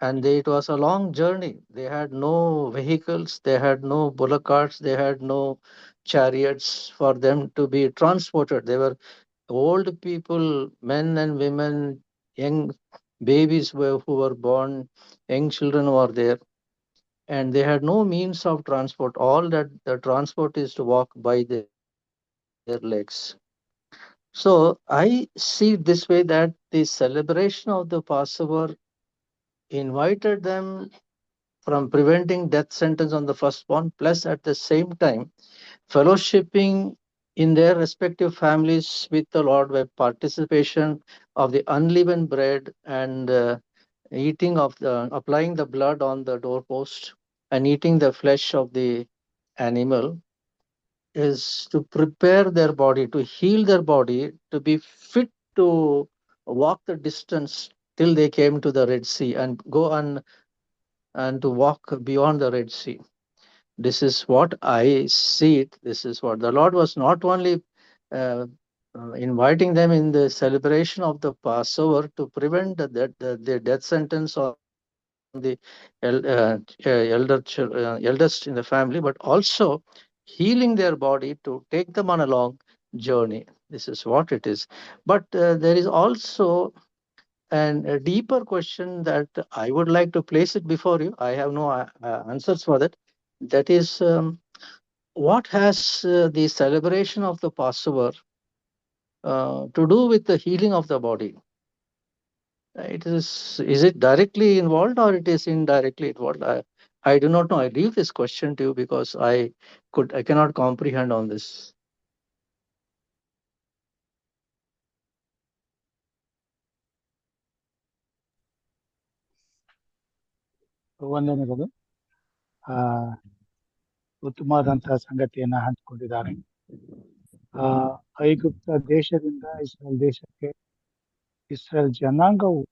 And it was a long journey. They had no vehicles, they had no bullock carts, they had no chariots for them to be transported. They were old people, men and women, young babies who were born, young children were there, and they had no means of transport. All that the transport is to walk by their legs. So I see it this way, that the celebration of the Passover invited them from preventing death sentence on the firstborn, plus at the same time fellowshipping in their respective families with the Lord by participation of the unleavened bread and eating of the applying the blood on the doorpost and eating the flesh of the animal is to prepare their body, to heal their body, to be fit to walk the distance till they came to the Red Sea and go on and to walk beyond the Red Sea. This is what I see it. This is what the Lord was not only inviting them in the celebration of the Passover to prevent the death sentence on the eldest in the family, but also healing their body to take them on a long journey. This is what it is. But there is also a deeper question that I would like to place it before you. I have no answers for that. That is, what has the celebration of the Passover to do with the healing of the body? Is it directly involved or it is indirectly involved? I do not know. I leave this question to you because I cannot comprehend on this. ವಂದನೆಗಳು. ಉತ್ತಮವಾದಂತಹ ಸಂಗತಿಯನ್ನ ಹಂಚಿಕೊಂಡಿದ್ದಾರೆ. ಐಗುಪ್ತ ದೇಶದಿಂದ Israel ದೇಶಕ್ಕೆ Israel ಜನಾಂಗವು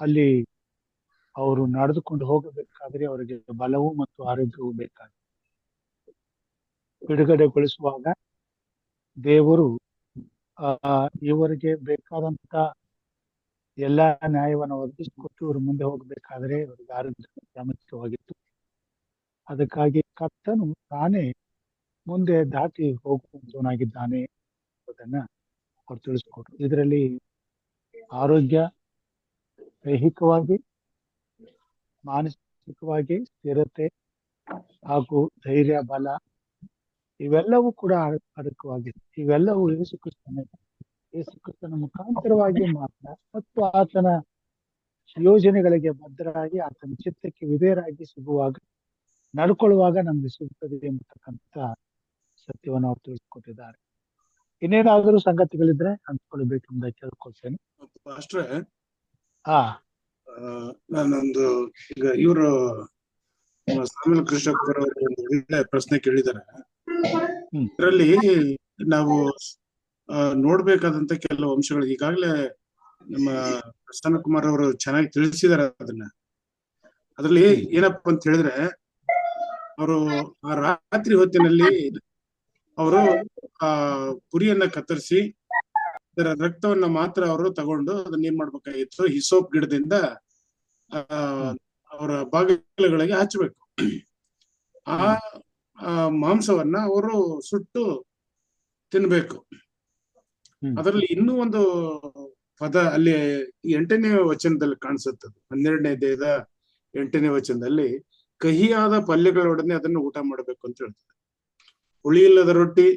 ಅಲ್ಲಿ ಅವರು ನಡೆದುಕೊಂಡು ಹೋಗಬೇಕಾದ್ರೆ ಅವರಿಗೆ ಬಲವು ಮತ್ತು ಆರೋಗ್ಯವು ಬೇಕಾಗಿದೆ. ಬಿಡುಗಡೆಗೊಳಿಸುವಾಗ ದೇವರು ಇವರಿಗೆ ಬೇಕಾದಂತ ಎಲ್ಲಾ ನ್ಯಾಯವನ್ನು ಒದಗಿಸಿಕೊಟ್ಟು ಇವರು ಮುಂದೆ ಹೋಗಬೇಕಾದ್ರೆ ಅವರಿಗೆ ಆರೋಗ್ಯ ಪ್ರಾಮುಖ್ಯವಾಗಿತ್ತು. ಅದಕ್ಕಾಗಿ ಕರ್ತನು ತಾನೇ ಮುಂದೆ ದಾಟಿ ಹೋಗುವಂತವನಾಗಿದ್ದಾನೆ ಎಂಬುದನ್ನ ಅವ್ರು ತಿಳಿಸ್ಕೊಟ್ರು. ಇದರಲ್ಲಿ ಆರೋಗ್ಯ, ದೈಹಿಕವಾಗಿ, ಮಾನಸಿಕವಾಗಿ ಸ್ಥಿರತೆ ಹಾಗೂ ಧೈರ್ಯ, ಬಲ ಇವೆಲ್ಲವೂ ಕೂಡ ಅಡಕವಾಗಿದೆ. ಇವೆಲ್ಲವೂ ಯೇಸುಕ್ರಿಸ್ತನ ಮುಖಾಂತರವಾಗಿ ಮಾತ್ರ ಮತ್ತು ಆತನ ಯೋಜನೆಗಳಿಗೆ ಬದ್ಧರಾಗಿ ಆತನ ಚಿತ್ತಕ್ಕೆ ವಿಧೇಯರಾಗಿ ಸಿಗುವಾಗ ನಡ್ಕೊಳ್ಳುವಾಗ ನಮ್ಗೆ ಸಿಗುತ್ತದೆ ಎಂಬತಕ್ಕಂಥ ಸತ್ಯವನ್ನು ಅವ್ರು ತಿಳಿಸ್ಕೊಟ್ಟಿದ್ದಾರೆ. ಇನ್ನೇನಾದರೂ ಸಂಗತಿಗಳಿದ್ರೆ ಹಂಚ್ಕೊಳ್ಬೇಕೆಂಬ ಕೇಳ್ಕೊಳ್ತೇನೆ. ಅಷ್ಟೇ ನಾನೊಂದು ಈಗ ಇವರು ಸಾಮಿಲ್ ಕೃಷ್ಣಪ್ಪರ್ ಅವರು ಒಂದು ಒಳ್ಳೆ ಪ್ರಶ್ನೆ ಕೇಳಿದ್ದಾರೆ. ಇದರಲ್ಲಿ ನಾವು ನೋಡ್ಬೇಕಾದಂತ ಕೆಲವು ಅಂಶಗಳು ಈಗಾಗಲೇ ನಮ್ಮ ಪ್ರಸನ್ನ ಕುಮಾರ್ ಅವರು ಚೆನ್ನಾಗಿ ತಿಳಿಸಿದಾರೆ. ಅದ್ರಲ್ಲಿ ಏನಪ್ಪಾ ಅಂತ ಹೇಳಿದ್ರೆ, ಅವರು ಆ ರಾತ್ರಿ ಹೊತ್ತಿನಲ್ಲಿ ಅವರು ಆ ಕುರಿಯನ್ನ ಕತ್ತರಿಸಿ ಅದರ ರಕ್ತವನ್ನ ಮಾತ್ರ ಅವರು ತಗೊಂಡು ಅದನ್ನ ಏನ್ ಮಾಡ್ಬೇಕಾಗಿತ್ತು, ಹಿಸೋಪ್ ಗಿಡದಿಂದ ಅವರ ಬಾಗಿಲುಗಳಿಗೆ ಹಚ್ಚಬೇಕು. ಆ ಮಾಂಸವನ್ನ ಅವರು ಸುಟ್ಟು ತಿನ್ಬೇಕು. ಅದರಲ್ಲಿ ಇನ್ನೂ ಒಂದು ಪದ ಅಲ್ಲಿ 8ನೇ ವಚನದಲ್ಲಿ ಕಾಣಿಸುತ್ತದೆ. 12ನೇ ಅಧ್ಯಾಯದ 8ನೇ ವಚನದಲ್ಲಿ ಕಹಿಯಾದ ಪಲ್ಯಗಳೊಡನೆ ಅದನ್ನು ಊಟ ಮಾಡ್ಬೇಕು ಅಂತ ಹೇಳ್ತಾರೆ. ಹುಳಿ ಇಲ್ಲದ ರೊಟ್ಟಿ,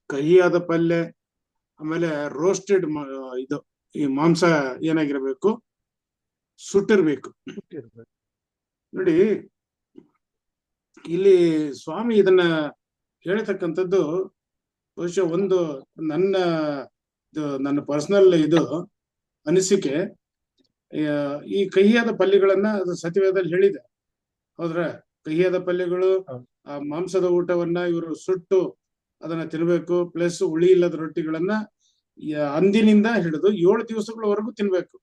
ಕಹಿಯಾದ ಪಲ್ಯ, ಆಮೇಲೆ ರೋಸ್ಟೆಡ್ ಇದು ಈ ಮಾಂಸ ಏನಾಗಿರ್ಬೇಕು, ಸುಟ್ಟಿರ್ಬೇಕು. ನೋಡಿ, ಇಲ್ಲಿ ಸ್ವಾಮಿ ಇದನ್ನ ಹೇಳ್ತಕ್ಕಂಥದ್ದು ಬಹುಶಃ ಒಂದು ನನ್ನ ಪರ್ಸನಲ್ ಇದು ಅನಿಸಿಕೆ. ಈ ಕಹಿಯಾದ ಪಲ್ಯಗಳನ್ನ ಅದು ಸತ್ಯವೇದದಲ್ಲಿ ಹೇಳಿದೆ, ಹೌದ್ರ? ಕಹಿಯಾದ ಪಲ್ಯಗಳು, ಆ ಮಾಂಸದ ಊಟವನ್ನ ಇವರು ಸುಟ್ಟು ಅದನ್ನ ತಿನ್ಬೇಕು. ಪ್ಲಸ್ ಹುಳಿ ಇಲ್ಲದ ರೊಟ್ಟಿಗಳನ್ನ ಅಂದಿನಿಂದ ಹಿಡಿದು 7 ದಿವಸಗಳವರೆಗೂ ತಿನ್ಬೇಕು.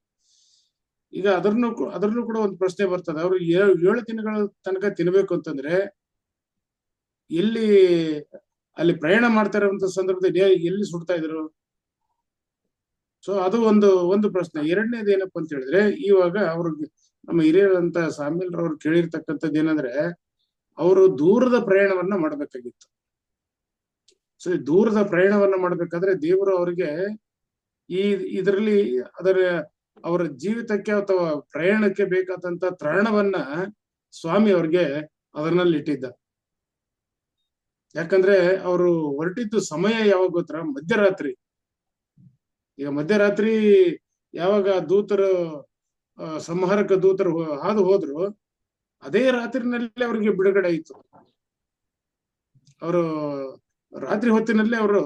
ಈಗ ಅದರಲ್ಲೂ ಕೂಡ ಒಂದು ಪ್ರಶ್ನೆ ಬರ್ತದೆ, ಅವರು 7 ದಿನಗಳ ತನಕ ತಿನ್ಬೇಕು ಅಂತಂದ್ರೆ ಅಲ್ಲಿ ಪ್ರಯಾಣ ಮಾಡ್ತಾ ಇರುವಂತ ಸಂದರ್ಭದಲ್ಲಿ ಎಲ್ಲಿ ಸುಡ್ತಾ ಇದ್ರು? ಸೊ ಅದು ಒಂದು ಪ್ರಶ್ನೆ. ಎರಡನೇದು ಏನಪ್ಪಾ ಅಂತ ಹೇಳಿದ್ರೆ, ಇವಾಗ ಅವ್ರಿಗೆ ನಮ್ಮ ಹಿರಿಯರಂತ ಸಾಮಿಲ್ರವ್ರು ಕೇಳಿರ್ತಕ್ಕಂಥದ್ದು ಏನಂದ್ರೆ, ಅವರು ದೂರದ ಪ್ರಯಾಣವನ್ನ ಮಾಡ್ಬೇಕಾಗಿತ್ತು. ಸೊ ದೂರದ ಪ್ರಯಾಣವನ್ನ ಮಾಡ್ಬೇಕಾದ್ರೆ ದೇವರು ಅವರಿಗೆ ಇದರಲ್ಲಿ ಅವರ ಜೀವಿತಕ್ಕೆ ಅಥವಾ ಪ್ರಯಾಣಕ್ಕೆ ಬೇಕಾದಂತ ತ್ರಾಣವನ್ನ ಸ್ವಾಮಿ ಅವ್ರಿಗೆ ಅದರಲ್ಲಿ ಇಟ್ಟಿದ್ದ. ಯಾಕಂದ್ರೆ ಅವರು ಹೊರಟಿದ್ದು ಸಮಯ ಯಾವಾಗ ಗೊತ್ತರ? ಮಧ್ಯರಾತ್ರಿ. ಈಗ ಮಧ್ಯರಾತ್ರಿ ಯಾವಾಗ ದೂತರು ಸಂಹಾರಕ ದೂತರು ಹಾದು ಹೋದ್ರು, ಅದೇ ರಾತ್ರಿನಲ್ಲಿ ಅವ್ರಿಗೆ ಬಿಡುಗಡೆ ಆಯಿತು. ಅವರು ರಾತ್ರಿ ಹೊತ್ತಿನಲ್ಲಿ ಅವರು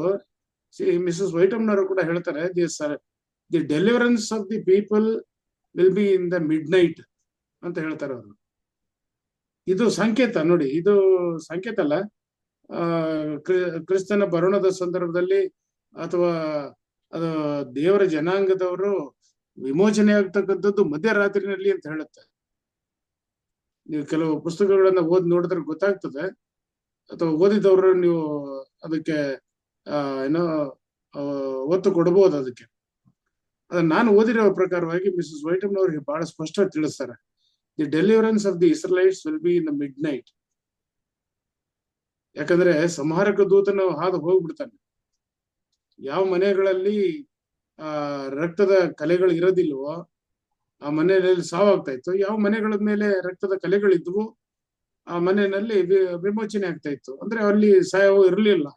ಮಿಸಸ್ ವೈಟಮ್ನವರು ಕೂಡ ಹೇಳ್ತಾರೆ, the deliverance of the people will be in the mid night ಅಂತ ಹೇಳ್ತಾರೆ ಅವರು. ಇದು ಸಂಕೇತ ನೋಡಿ, ಇದು ಸಂಕೇತ ಅಲ್ಲ. ಕ್ರಿಸ್ತನ ಬರೋಣದ ಸಂದರ್ಭದಲ್ಲಿ ಅಥವಾ ಅದು ದೇವರ ಜನಾಂಗದವರು ವಿಮೋಚನೆ ಆಗ್ತಕ್ಕಂಥದ್ದು ಮಧ್ಯರಾತ್ರಿನಲ್ಲಿ ಅಂತ ಹೇಳುತ್ತೆ. ನೀವು ಕೆಲವು ಪುಸ್ತಕಗಳನ್ನ ಓದಿ ನೋಡಿದ್ರೆ ಗೊತ್ತಾಗ್ತದೆ, ಅಥವಾ ಓದಿದವರು ನೀವು ಅದಕ್ಕೆ ಏನೋ ಒತ್ತು ಕೊಡಬಹುದು. ಅದಕ್ಕೆ ಅದನ್ನ ನಾನು ಓದಿರೋ ಪ್ರಕಾರವಾಗಿ ಮಿಸಸ್ ವೈಟಮ್ ಅವರಿಗೆ ಬಹಳ ಸ್ಪಷ್ಟ ತಿಳಿಸ್ತಾರೆ, the deliverance of the Israelites will be in the midnight. ಯಾಕಂದ್ರೆ ಸಂಹಾರಕ ದೂತನು ಹಾದು ಹೋಗ್ಬಿಡ್ತಾನೆ. ಯಾವ ಮನೆಗಳಲ್ಲಿ ರಕ್ತದ ಕಲೆಗಳು ಇರೋದಿಲ್ವೋ ಆ ಮನೆಯಲ್ಲಿ ಸಾವಾಗ್ತಾ ಇತ್ತು. ಯಾವ ಮನೆಗಳ ಮೇಲೆ ರಕ್ತದ ಕಲೆಗಳಿದ್ವು ಆ ಮನೆಯಲ್ಲಿ ವಿಮೋಚನೆ ಆಗ್ತಾ ಇತ್ತು. ಅಂದ್ರೆ ಅಲ್ಲಿ ಸಾವು ಇರಲಿಲ್ಲ.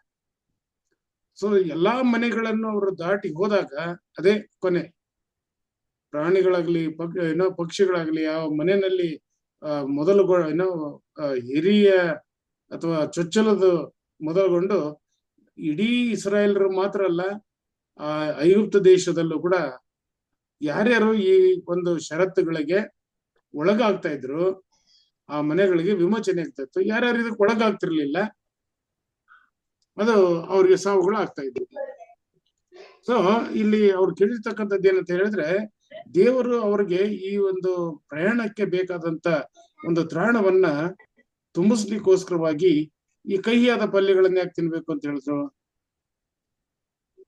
ಸೊ ಎಲ್ಲಾ ಮನೆಗಳನ್ನು ಅವರು ದಾಟಿ ಹೋದಾಗ ಅದೇ ಕೊನೆ. ಪ್ರಾಣಿಗಳಾಗ್ಲಿ ಪಕ್ಷಿಗಳಾಗ್ಲಿ ಯಾವ ಮನೆಯಲ್ಲಿ ಮೊದಲು ಹಿರಿಯ ಅಥವಾ ಚೊಚ್ಚಲದು ಮೊದಲುಗೊಂಡು ಇಡೀ ಇಸ್ರಾಯೇಲರು ಮಾತ್ರ ಅಲ್ಲ, ಐಗುಪ್ತ ದೇಶದಲ್ಲೂ ಕೂಡ ಯಾರ್ಯಾರು ಈ ಒಂದು ಷರತ್ತುಗಳಿಗೆ ಒಳಗಾಗ್ತಾ ಇದ್ರು ಆ ಮನೆಗಳಿಗೆ ವಿಮೋಚನೆ ಆಗ್ತಾ ಇತ್ತು. ಯಾರ್ಯಾರು ಇದಕ್ಕೆ ಒಳಗಾಗ್ತಿರ್ಲಿಲ್ಲ ಅದು ಅವ್ರಿಗೆ ಸಾವುಗಳು ಆಗ್ತಾ ಇದ್ವು. ಸೊ ಇಲ್ಲಿ ಅವ್ರು ಕೇಳಿರ್ತಕ್ಕಂಥದ್ದು ಏನಂತ ಹೇಳಿದ್ರೆ, ದೇವರು ಅವ್ರಿಗೆ ಈ ಒಂದು ಪ್ರಯಾಣಕ್ಕೆ ಬೇಕಾದಂತ ಒಂದು ತ್ರಾಣವನ್ನ ತುಂಬಿಸ್ಲಿಕ್ಕೋಸ್ಕರವಾಗಿ ಈ ಕಹಿಯಾದ ಪಲ್ಯಗಳನ್ನ ಯಾಕೆ ತಿನ್ಬೇಕು ಅಂತ ಹೇಳಿದ್ರು?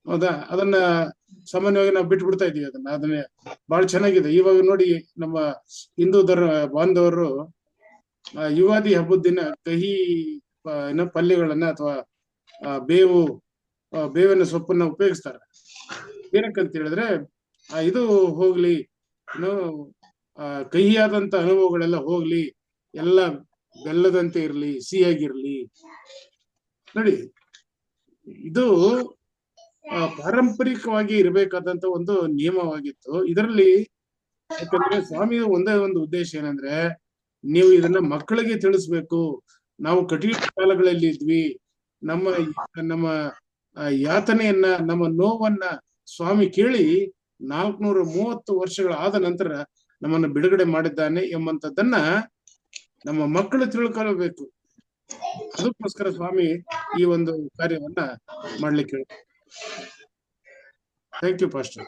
ಹೌದಾ? ಅದನ್ನ ಸಾಮಾನ್ಯವಾಗಿ ನಾವು ಬಿಟ್ಟು ಬಿಡ್ತಾ ಇದೀವಿ. ಅದನ್ನ ಬಹಳ ಚೆನ್ನಾಗಿದೆ. ಇವಾಗ ನೋಡಿ, ನಮ್ಮ ಹಿಂದೂ ಬಾಂಧವರು ಯುಗಾದಿ ಹಬ್ಬದ ದಿನ ಕಹಿ ಪಲ್ಯಗಳನ್ನ ಅಥವಾ ಬೇವಿನ ಸೊಪ್ಪನ್ನ ಉಪಯೋಗಿಸ್ತಾರೆ. ಏನಕ್ಕಂತ ಹೇಳಿದ್ರೆ ಇದು ಹೋಗ್ಲಿ, ಕಹಿಯಾದಂತ ಅನುಭವಗಳೆಲ್ಲ ಹೋಗ್ಲಿ, ಎಲ್ಲ ಬೆಲ್ಲದಂತೆ ಇರ್ಲಿ, ಸಿಹಿಯಾಗಿರ್ಲಿ. ನೋಡಿ, ಇದು ಪಾರಂಪರಿಕವಾಗಿ ಇರಬೇಕಾದಂತ ಒಂದು ನಿಯಮವಾಗಿತ್ತು. ಇದರಲ್ಲಿ ಯಾಕಂದ್ರೆ ಸ್ವಾಮಿ ಒಂದೇ ಒಂದು ಉದ್ದೇಶ ಏನಂದ್ರೆ, ನೀವು ಇದನ್ನ ಮಕ್ಕಳಿಗೆ ತಿಳಿಸ್ಬೇಕು. ನಾವು ಕಠಿಣ ಕಾಲಗಳಲ್ಲಿ ಇದ್ವಿ, ನಮ್ಮ ಯಾತನೆಯನ್ನ, ನಮ್ಮ ನೋವನ್ನ ಸ್ವಾಮಿ ಕೇಳಿ 430 ವರ್ಷಗಳಾದ ನಂತರ ನಮ್ಮನ್ನ ಬಿಡುಗಡೆ ಮಾಡಿದ್ದಾನೆ ಎಂಬಂತದ್ದನ್ನ ನಮ್ಮ ಮಕ್ಕಳು ತಿಳ್ಕೊಳ್ಬೇಕು. ಅದಕ್ಕೋಸ್ಕರ ಸ್ವಾಮಿ ಈ ಒಂದು ಕಾರ್ಯವನ್ನ ಮಾಡ್ಲಿಕ್ಕೆ ಹೇಳಿ. Thank you pastor.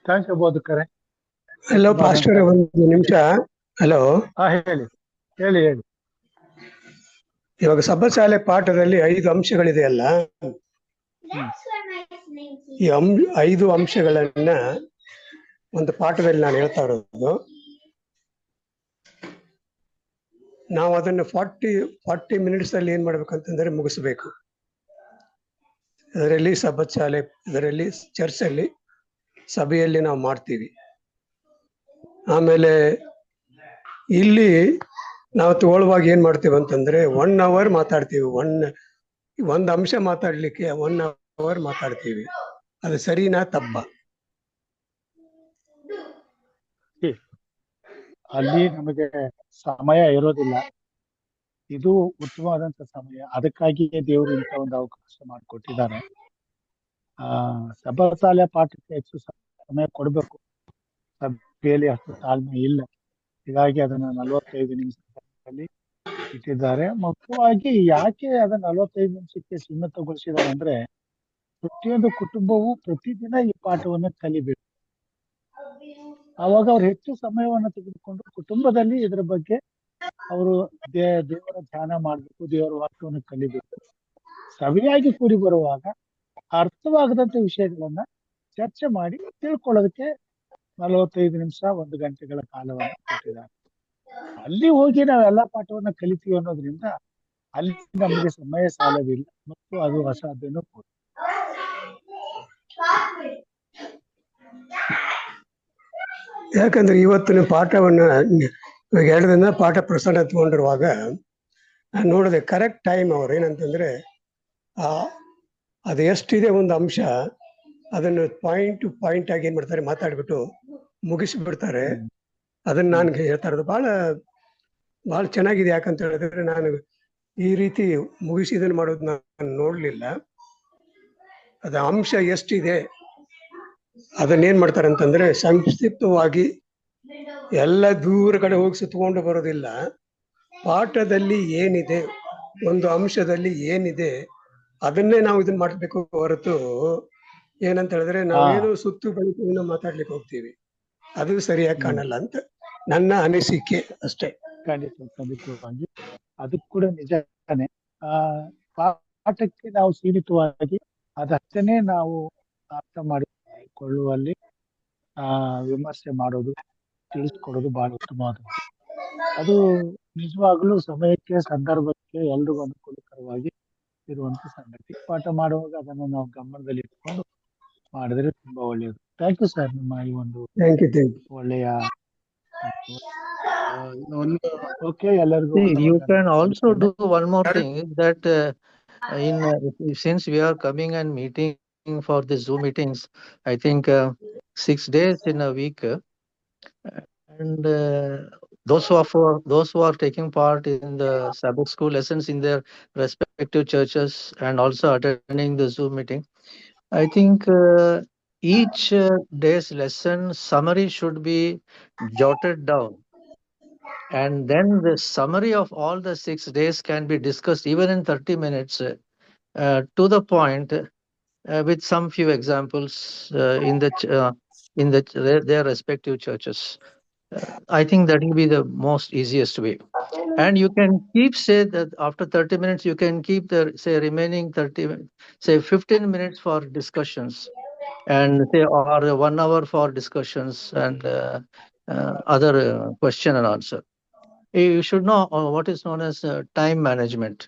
Thank you ಬೋಧಕರೇ. ಹಲೋ ಪಾಸ್ಟರ್, ಒಂದು ನಿಮಿಷ. ಹಲೋ, ಹೇಳಿ ಹೇಳಿ ಹೇಳಿ. ಇವಾಗ ಸಬ್ಬಸಾಲೆ ಪಾಠದಲ್ಲಿ 5 ಅಂಶಗಳಿದೆಯಲ್ಲ, ಈ 5 ಅಂಶಗಳನ್ನ ಒಂದು ಪಾಠದಲ್ಲಿ ನಾನು ಹೇಳ್ತಾ ಇರೋದು. ನಾವು ಅದನ್ನು 40 ಮಿನಿಟ್ಸ್ ಅಲ್ಲಿ ಏನ್ ಮಾಡ್ಬೇಕಂತಂದ್ರೆ ಮುಗಿಸ್ಬೇಕು. ಅದರಲ್ಲಿ ಸಬ್ಬತ್ ಶಾಲೆ, ಇದರಲ್ಲಿ ಚರ್ಚಲ್ಲಿ, ಸಭೆಯಲ್ಲಿ ನಾವು ಮಾಡ್ತೀವಿ. ಆಮೇಲೆ ಇಲ್ಲಿ ನಾವು ತಗೊಳ್ಳುವಾಗ ಏನ್ ಮಾಡ್ತೀವಿ ಅಂತಂದ್ರೆ 1 hour ಮಾತಾಡ್ತೀವಿ. ಒಂದು ಅಂಶ ಮಾತಾಡ್ಲಿಕ್ಕೆ 1 hour ಮಾತಾಡ್ತೀವಿ. ಅದು ಸರಿನಾ ತಪ್ಪ? ಅಲ್ಲಿ ನಮಗೆ ಸಮಯ ಇರೋದಿಲ್ಲ. ಇದು ಉತ್ತಮವಾದಂತ ಸಮಯ. ಅದಕ್ಕಾಗಿಯೇ ದೇವರು ಇಂಥ ಒಂದು ಅವಕಾಶ ಮಾಡಿಕೊಟ್ಟಿದ್ದಾರೆ. ಸಭಾಸಾಲೆ ಪಾಠಕ್ಕೆ ಹೆಚ್ಚು ಸಮಯ ಕೊಡಬೇಕು. ಸಭೆಯಲ್ಲಿ ಅಷ್ಟು ತಾಳ್ಮೆ ಇಲ್ಲ. ಹೀಗಾಗಿ ಅದನ್ನ 45 ನಿಮಿಷದಲ್ಲಿ ಇಟ್ಟಿದ್ದಾರೆ. ಮುಖ್ಯವಾಗಿ ಯಾಕೆ ಅದನ್ನ 45 ನಿಮಿಷಕ್ಕೆ ಸೀಮಿತಗೊಳಿಸಿದ್ದಾರೆ ಅಂದ್ರೆ, ಪ್ರತಿಯೊಂದು ಕುಟುಂಬವು ಪ್ರತಿದಿನ ಈ ಪಾಠವನ್ನ ಕಲಿಬೇಕು. ಆವಾಗ ಅವ್ರು ಹೆಚ್ಚು ಸಮಯವನ್ನು ತೆಗೆದುಕೊಂಡು ಕುಟುಂಬದಲ್ಲಿ ಇದರ ಬಗ್ಗೆ ಅವರು ದೇವರ ಧ್ಯಾನ ಮಾಡ್ಬೇಕು, ದೇವರ ವಾಕ್ಯವನ್ನು ಕಲಿಬೇಕು. ಸಭೆಯಾಗಿ ಕೂಡಿ ಬರುವಾಗ ಅರ್ಥವಾಗದಂತ ವಿಷಯಗಳನ್ನ ಚರ್ಚೆ ಮಾಡಿ ತಿಳ್ಕೊಳ್ಳೋದಕ್ಕೆ 45 ನಿಮಿಷ 1 ಗಂಟೆಗಳ ಕಾಲವನ್ನು ಕೊಟ್ಟಿದ್ದಾರೆ. ಅಲ್ಲಿ ಹೋಗಿ ನಾವೆಲ್ಲಾ ಪಾಠವನ್ನ ಕಲಿತೀವಿ ಅನ್ನೋದ್ರಿಂದ ಅಲ್ಲಿ ನಮಗೆ ಸಮಯ ಸಾಲವಿಲ್ಲ ಮತ್ತು ಅದು ಅಸಾಧ್ಯನೂ ಕೂಡ. ಯಾಕಂದ್ರೆ ಇವತ್ತಿನ ಪಾಠವನ್ನ ಇವಾಗ 2 ದಿನ ಪಾಠ ಪ್ರಸಾರ ತಗೊಂಡಿರುವಾಗ ನಾನು ನೋಡಿದೆ ಕರೆಕ್ಟ್ ಟೈಮ್ ಅವ್ರು ಏನಂತಂದ್ರೆ ಅದು ಎಷ್ಟಿದೆ ಒಂದು ಅಂಶ ಅದನ್ನು ಪಾಯಿಂಟ್ ಟು ಪಾಯಿಂಟ್ ಆಗಿ ಏನ್ ಮಾಡ್ತಾರೆ ಮಾತಾಡ್ಬಿಟ್ಟು ಮುಗಿಸಿಬಿಡ್ತಾರೆ. ಅದನ್ನ ನಾನು ಹೇಳ್ತಾ ಇರೋದು ಬಹಳ ಚೆನ್ನಾಗಿದೆ. ಯಾಕಂತ ಹೇಳಿದ್ರೆ ನಾನು ಈ ರೀತಿ ಮುಗಿಸಿ ಇದನ್ನು ಮಾಡೋದು ನಾನು ನೋಡ್ಲಿಲ್ಲ. ಅದ ಅಂಶ ಎಷ್ಟಿದೆ ಅದನ್ನೇನ್ ಮಾಡ್ತಾರೆ ಅಂತಂದ್ರೆ ಸಂಕ್ಷಿಪ್ತವಾಗಿ ಎಲ್ಲ ದೂರ ಕಡೆ ಹೋಗಿ ಸುತ್ತಕೊಂಡು ಬರೋದಿಲ್ಲ. ಪಾಠದಲ್ಲಿ ಏನಿದೆ, ಒಂದು ಅಂಶದಲ್ಲಿ ಏನಿದೆ ಅದನ್ನೇ ನಾವು ಇದನ್ನ ಮಾಡ್ಬೇಕು ಹೊರತು ಏನಂತ ಹೇಳಿದ್ರೆ ನಾವೇನು ಸುತ್ತು ಬಳಕೆಯನ್ನು ಮಾತಾಡ್ಲಿಕ್ಕೆ ಹೋಗ್ತೀವಿ, ಅದು ಸರಿಯಾಗಿ ಕಾಣಲ್ಲ ಅಂತ ನನ್ನ ಅನಿಸಿಕೆ ಅಷ್ಟೇ. ಖಂಡಿತವಾಗಿ ಅದು ಕೂಡ ನಿಜಾನೇ. ಪಾಠಕ್ಕೆ ನಾವು ಸೀಮಿತವಾಗಿ ಅದಷ್ಟನ್ನೇ ನಾವು ಅರ್ಥ ಮಾಡಿಕೊಳ್ಳುವಲ್ಲಿ ವಿಮರ್ಶೆ ಮಾಡೋದು, ತಿಳಿಸ್ಕೊಡೋದು ಬಹಳ ಉತ್ತಮವಾದದ್ದು. ಅದು ನಿಜವಾಗ್ಲೂ ಸಮಯಕ್ಕೆ, ಸಂದರ್ಭಕ್ಕೆ ಎಲ್ರಿಗೂ ಅನುಕೂಲಕರವಾಗಿ ಇರುವಂತ ಸಂಗತಿ. ಪಾಠ ಮಾಡುವಾಗ ಅದನ್ನು ನಾವು ಗಮನದಲ್ಲಿ ಇಟ್ಕೊಂಡು ಮಾಡಿದ್ರೆ ತುಂಬಾ ಒಳ್ಳೆಯದು. ಥ್ಯಾಂಕ್ ಯು ಸರ್, ನಿಮ್ಮ ಈ ಒಂದು ಒಳ್ಳೆಯ ಓಕೆ. ಎಲ್ಲರಿಗೂ you can also do one more thing, is that since we are coming and meeting for the Zoom meetings, I think 6 days in a week, and those who are taking part in the Sabbath school lessons in their respective churches and also attending the Zoom meeting, I think each day's lesson summary should be jotted down, and then the summary of all the 6 days can be discussed even in 30 minutes to the point, with some few examples in their respective churches. I think that will be the most easiest way. And you can keep, say that after 30 minutes, you can keep the remaining 15 minutes for discussions, and or 1 hour for discussions and other question and answer. You should know what is known as time management.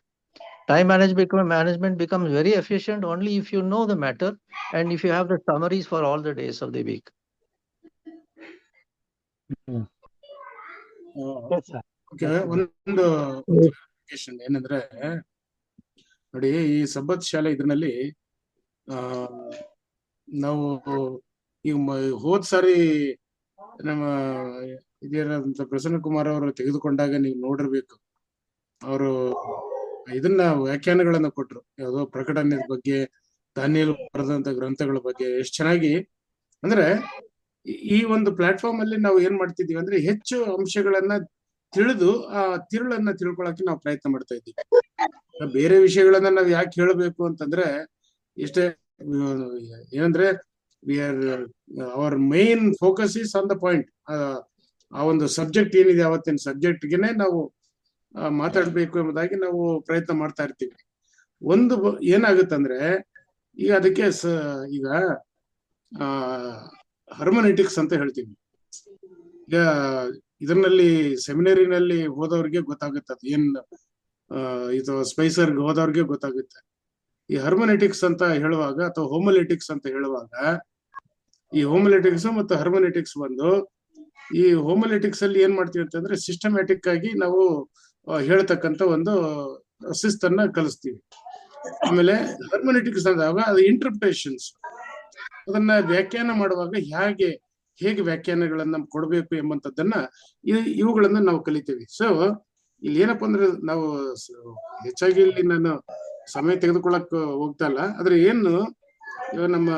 Time management becomes very efficient only if you know the matter and if you have the summaries for all the days of the week. ಒಂದು ಏನಂದ್ರೆ ನೋಡಿ, ಈ ಸಬ್ಬತ್ ಶಾಲೆ ಇದರಲ್ಲಿ ನಾವು ಈಗ ಹೋದ್ ಸಾರಿ ನಮ್ಮ ಇದೇನಂತ ಪ್ರಸನ್ನ ಕುಮಾರ್ ಅವರು ತೆಗೆದುಕೊಂಡಾಗ ನೀವು ನೋಡಿರ್ಬೇಕು, ಅವರು ಇದನ್ನ ವ್ಯಾಖ್ಯಾನಗಳನ್ನ ಕೊಟ್ರು. ಯಾವುದೋ ಪ್ರಕಟಣೆ ಬಗ್ಗೆ, ದಾನಿಯೇಲ್ ಬರೆದಂತ ಗ್ರಂಥಗಳ ಬಗ್ಗೆ ಎಷ್ಟು ಚೆನ್ನಾಗಿ. ಅಂದ್ರೆ ಈ ಒಂದು ಪ್ಲಾಟ್ಫಾರ್ಮ್ ಅಲ್ಲಿ ನಾವು ಏನ್ ಮಾಡ್ತಿದೀವಿ ಅಂದ್ರೆ ಹೆಚ್ಚು ಅಂಶಗಳನ್ನ ತಿಳಿದು ಆ ತಿರುಳನ್ನ ತಿಳ್ಕೊಳಕ್ಕೆ ನಾವು ಪ್ರಯತ್ನ ಮಾಡ್ತಾ ಇದ್ದೀವಿ. ಬೇರೆ ವಿಷಯಗಳನ್ನ ನಾವು ಯಾಕೆ ಹೇಳಬೇಕು ಅಂತಂದ್ರೆ ಇಷ್ಟೇ, ಏನಂದ್ರೆ our main focus is on the point. ಆ ಒಂದು ಸಬ್ಜೆಕ್ಟ್ ಏನಿದೆ ಅವತ್ತಿನ ಸಬ್ಜೆಕ್ಟ್ಗೆನೆ ನಾವು ಮಾತಾಡ್ಬೇಕು ಎಂಬುದಾಗಿ ನಾವು ಪ್ರಯತ್ನ ಮಾಡ್ತಾ ಇರ್ತೀವಿ. ಒಂದು ಏನಾಗುತ್ತಂದ್ರೆ ಈಗ ಅದಕ್ಕೆ ಈಗ ಹರ್ಮನೆಟಿಕ್ಸ್ ಅಂತ ಹೇಳ್ತೀವಿ. ಈಗ ಇದರಲ್ಲಿ ಸೆಮಿನರಿನಲ್ಲಿ ಹೋದವ್ರಿಗೆ ಗೊತ್ತಾಗುತ್ತೆ, ಏನ್ ಇದು ಸ್ಪೈಸರ್ಗೆ ಹೋದವ್ರಿಗೆ ಗೊತ್ತಾಗುತ್ತೆ. ಈ ಹರ್ಮನೆಟಿಕ್ಸ್ ಅಂತ ಹೇಳುವಾಗ ಅಥವಾ ಹೋಮೋಲೆಟಿಕ್ಸ್ ಅಂತ ಹೇಳುವಾಗ, ಈ ಹೋಮೋಲೆಟಿಕ್ಸ್ ಮತ್ತು ಹರ್ಮನೆಟಿಕ್ಸ್ ಬಂದು, ಈ ಹೋಮೋಲೆಟಿಕ್ಸ್ ಅಲ್ಲಿ ಏನ್ ಮಾಡ್ತೀವಿ ಅಂತಂದ್ರೆ ಸಿಸ್ಟಮ್ಯಾಟಿಕ್ ಆಗಿ ನಾವು ಹೇಳ್ತಕ್ಕಂಥ ಒಂದು ಶಿಸ್ತನ್ನ ಕಲಿಸ್ತೀವಿ. ಆಮೇಲೆ ಹರ್ಮನೆಟಿಕ್ಸ್ ಅಂದಾಗ ಅದು ಇಂಟರ್ಪ್ರಿಟೇಷನ್ಸ್, ಅದನ್ನ ವ್ಯಾಖ್ಯಾನ ಮಾಡುವಾಗ ಹೇಗೆ ವ್ಯಾಖ್ಯಾನಗಳನ್ನ ಕೊಡ್ಬೇಕು ಎಂಬಂತದ್ದನ್ನ ಇವುಗಳನ್ನ ನಾವು ಕಲಿತೀವಿ. ಸೊ ಇಲ್ಲಿ ಏನಪ್ಪಾ ಅಂದ್ರೆ ನಾವು ಹೆಚ್ಚಾಗಿ ಇಲ್ಲಿ ನಾನು ಸಮಯ ತೆಗೆದುಕೊಳ್ಳಕ್ ಹೋಗ್ತಾ ಇಲ್ಲ. ಆದ್ರೆ ಏನು ಇವಾಗ ನಮ್ಮ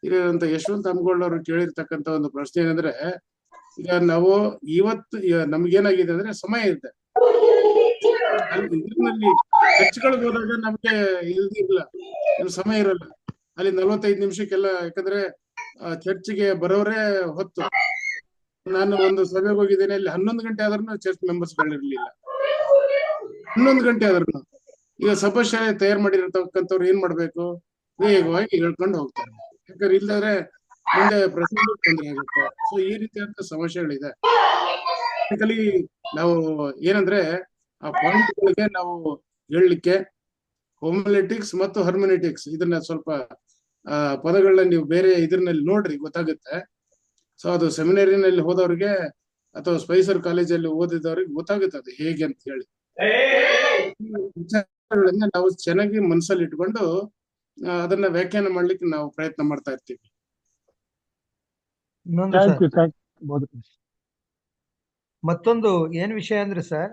ಹಿರಿಯರಂತ ಯಶವಂತ ಹಮ್ಗೋಳ್ ಅವರು ಕೇಳಿರ್ತಕ್ಕಂಥ ಒಂದು ಪ್ರಶ್ನೆ ಏನಂದ್ರೆ, ಈಗ ನಾವು ಇವತ್ತು ನಮ್ಗೇನಾಗಿದೆ ಅಂದ್ರೆ ಸಮಯ ಇದೆ, ಇದರಲ್ಲಿ ಚರ್ಚ್ಗಳಿಗೆ ಹೋದಾಗ ನಮ್ಗೆ ಇಲ್ಲ, ಸಮಯ ಇರಲ್ಲ. ಅಲ್ಲಿ 45 ನಿಮಿಷಕ್ಕೆಲ್ಲ, ಯಾಕಂದ್ರೆ ಚರ್ಚ್ಗೆ ಬರೋರೇ ಹೊತ್ತು. ನಾನು ಒಂದು ಸಭೆಗೆ ಹೋಗಿದ್ದೇನೆ, ಅಲ್ಲಿ 11 ಗಂಟೆ ಆದ್ರೂ ಚರ್ಚ್ ಮೆಂಬರ್ಸ್ ಗಳಿರ್ಲಿಲ್ಲ. 11 ಗಂಟೆ ಆದ್ರೂ ಈಗ ಸಭಾಶಾಲೆ ತಯಾರು ಮಾಡಿರತಕ್ಕಂಥವ್ರು ಏನ್ ಮಾಡ್ಬೇಕು, ವೇಗವಾಗಿ ಹೇಳ್ಕೊಂಡು ಹೋಗ್ತಾರೆ. ಯಾಕಂದ್ರೆ ಇಲ್ಲಾದ್ರೆ ಮುಂದೆ ಪ್ರಸಂಗ ತೊಂದರೆ ಆಗುತ್ತೆ. ಸೊ ಈ ರೀತಿಯಾದ ಸಮಸ್ಯೆಗಳಿದೆ. ನಾವು ಏನಂದ್ರೆ ಆ ಪಾಯಿಂಟ್ಗಳಿಗೆ ನಾವು ಹೇಳಲಿಕ್ಕೆ. ಹೋಮಿಲೆಟಿಕ್ಸ್ ಮತ್ತು ಹರ್ಮೆನೆಟಿಕ್ಸ್ ಇದನ್ನ ಸ್ವಲ್ಪ ಪದಗಳನ್ನ ನೀವು ಬೇರೆ ಇದ್ರಲ್ಲಿ ನೋಡ್ರಿ, ಗೊತ್ತಾಗುತ್ತೆ. ಸೊ ಅದು ಸೆಮಿನರಿನಲ್ಲಿ ಹೋದವ್ರಿಗೆ ಅಥವಾ ಸ್ಪೈಸರ್ ಕಾಲೇಜಲ್ಲಿ ಓದಿದವ್ರಿಗೆ ಗೊತ್ತಾಗುತ್ತೆ ಅದು ಹೇಗೆ ಅಂತ ಹೇಳಿ. ವಿಚಾರಗಳನ್ನ ನಾವು ಚೆನ್ನಾಗಿ ಮನಸ್ಸಲ್ಲಿ ಇಟ್ಕೊಂಡು ಅದನ್ನ ವ್ಯಾಖ್ಯಾನ ಮಾಡ್ಲಿಕ್ಕೆ ನಾವು ಪ್ರಯತ್ನ ಮಾಡ್ತಾ ಇರ್ತೀವಿ. Thank you. ಮತ್ತೊಂದು ಏನ್ ವಿಷಯ ಅಂದ್ರೆ ಸರ್,